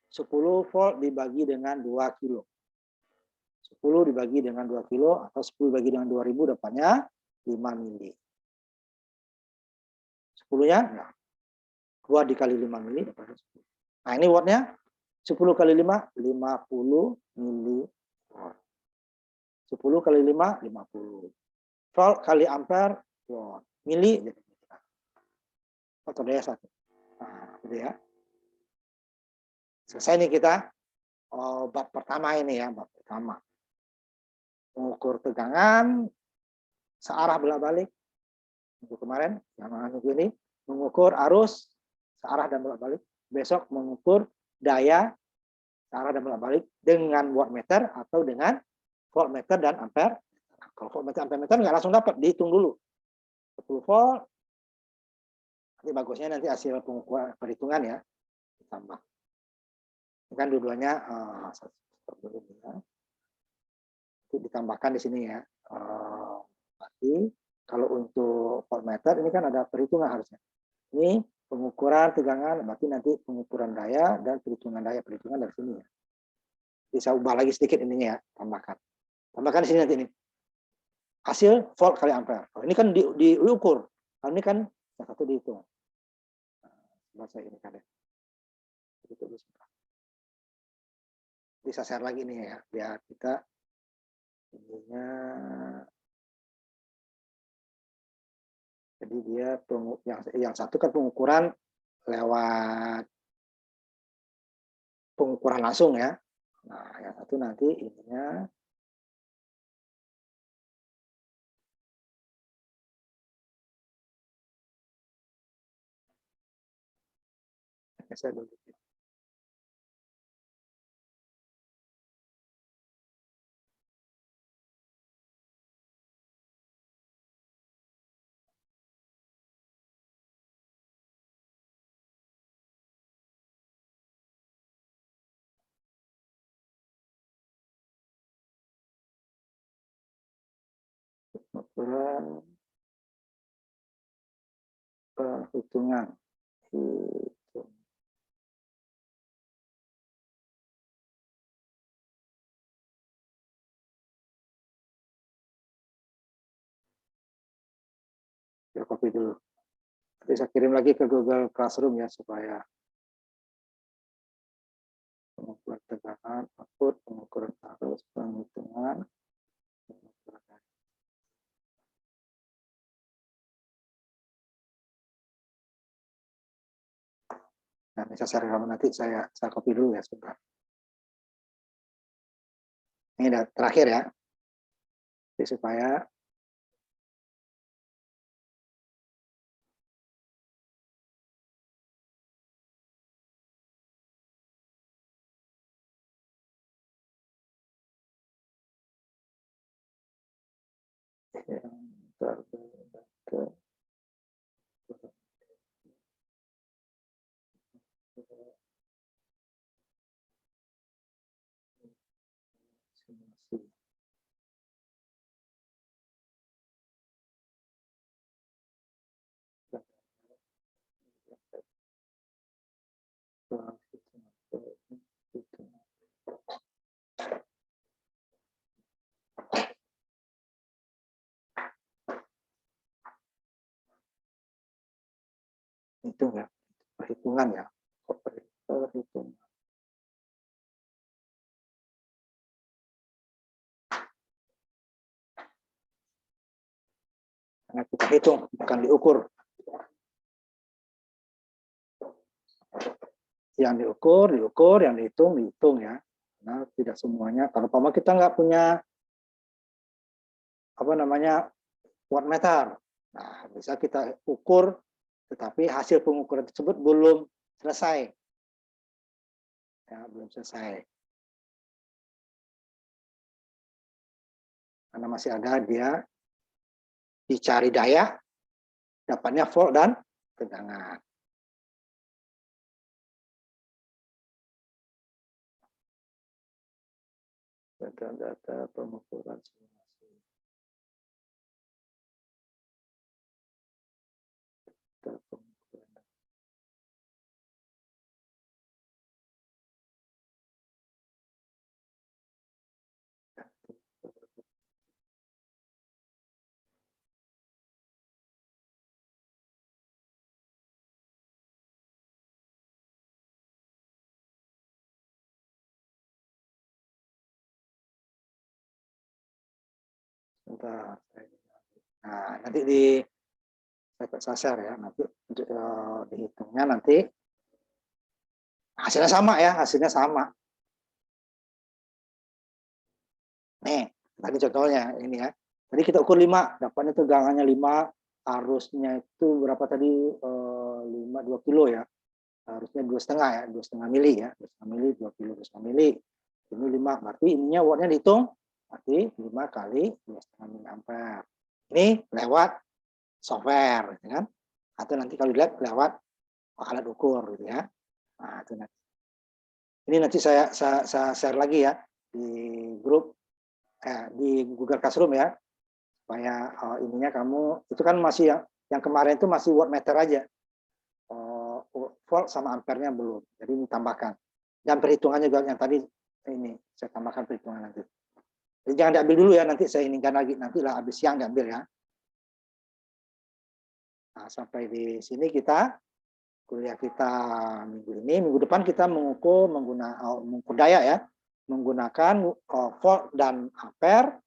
10 volt dibagi dengan 2 kilo. 10 dibagi dengan 2 kilo atau 10 dibagi dengan 2000 dapatnya 5 mili. 10-nya nah, 2 dikali 5 mili dapatnya 10. Nah, ini wattnya 10 kali 5 50 mili watt. 10 kali 5 50. Volt kali ampere watt. Mili faktor daya 1. Nah, gitu ya. Selesai nih kita bab pertama ini ya, bab pertama. Mengukur tegangan searah bolak-balik. Untuk kemarin yang ini mengukur arus searah dan bolak-balik. Besok mengukur daya searah dan bolak-balik dengan wattmeter atau dengan voltmeter dan ampere. Kalau voltmeter ampere meter nggak langsung dapat, dihitung dulu. 10 volt. Nanti bagusnya nanti hasil pengukuran perhitungan ya ditambah. Ini kan dua-duanya itu ditambahkan di sini ya. Berarti kalau untuk voltmeter ini kan ada perhitungan harusnya. Ini pengukuran tegangan, berarti nanti pengukuran daya dan perhitungan dari sini ya. Bisa ubah lagi sedikit ininya ya, tambahkan di sini nanti ini hasil volt kali ampere. Kalau ini kan diukur, kalau ini kan yang satu dihitung. Bahasa ini kan ya. Bisa share lagi nih ya, biar kita ininya. Jadi dia yang satu kan pengukuran lewat pengukuran langsung ya. Nah, yang satu nanti ininya saya dulu. Pengukuran perhitungan hitung. Ya, copy dulu. Nanti saya kirim lagi ke Google Classroom ya supaya pengukuran tegangan, output, pengukuran arus, penghitungan, pengukuran. Nah, bisa share kamu nanti saya copy dulu ya sebentar. Ini udah terakhir ya. Jadi supaya yang berbeda ke itu ya, perhitungan ya. Perhitungan. Karena kita hitung, bukan diukur. Yang diukur, yang dihitung ya. Nah, tidak semuanya. Kalau umpama kita nggak punya wattmeter, nah bisa kita ukur, tetapi hasil pengukuran tersebut belum selesai. Ya, belum selesai. Karena masih ada dia dicari daya, dapatnya volt dan tegangan. Data pengukuran simulasi. Data pengukuran. Nah, nanti saya share ya, nanti dihitungnya nanti hasilnya sama ya, hasilnya sama. Nih, tadi contohnya ini ya. Tadi kita ukur 5, dapatnya tegangannya 5, arusnya itu berapa tadi? 2 kilo ya. Harusnya 2,5 ya, 2,5 mili ya, 2,5 mili, 2 kilo, 2,5 mili. Ini 5, berarti ininya wattnya dihitung, berarti 5 kali 2,5 mili ampere. Ini lewat software, gitu kan? Atau nanti kalau dilihat lewat alat ukur, gitu ya. Nah, itu nanti. Ini nanti saya share lagi ya di grup, di Google Classroom ya, supaya ininya kamu itu kan masih yang kemarin itu masih wattmeter aja. volt sama ampernya belum. Jadi ini tambahkan. Dan perhitungannya juga yang tadi ini saya tambahkan perhitungan nanti. Jadi jangan diambil dulu ya, nanti saya inginkan lagi, nanti lah habis siang diambil ya. Nah, sampai di sini kuliah kita minggu ini. Minggu depan kita mengukur daya ya, menggunakan volt dan ampere,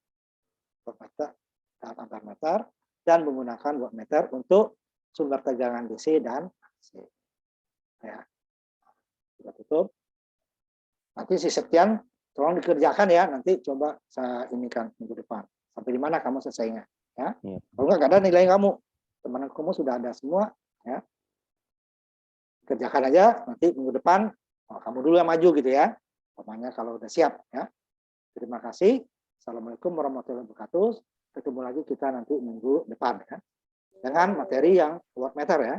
voltmeter dan ampermeter, dan menggunakan wattmeter untuk sumber tegangan DC dan AC. Ya, sudah tutup. Nanti si Septian tolong dikerjakan ya, nanti coba saya inikan minggu depan. Sampai di mana kamu selesainya ya. Iya. Kalau nggak ada nilai kamu, teman kamu sudah ada semua ya. Kerjakan aja, nanti minggu depan kamu dulu yang maju gitu ya. Pokoknya kalau udah siap ya. Terima kasih. Assalamualaikum warahmatullahi wabarakatuh. Ketemu lagi kita nanti minggu depan ya. Dengan materi yang wattmeter ya.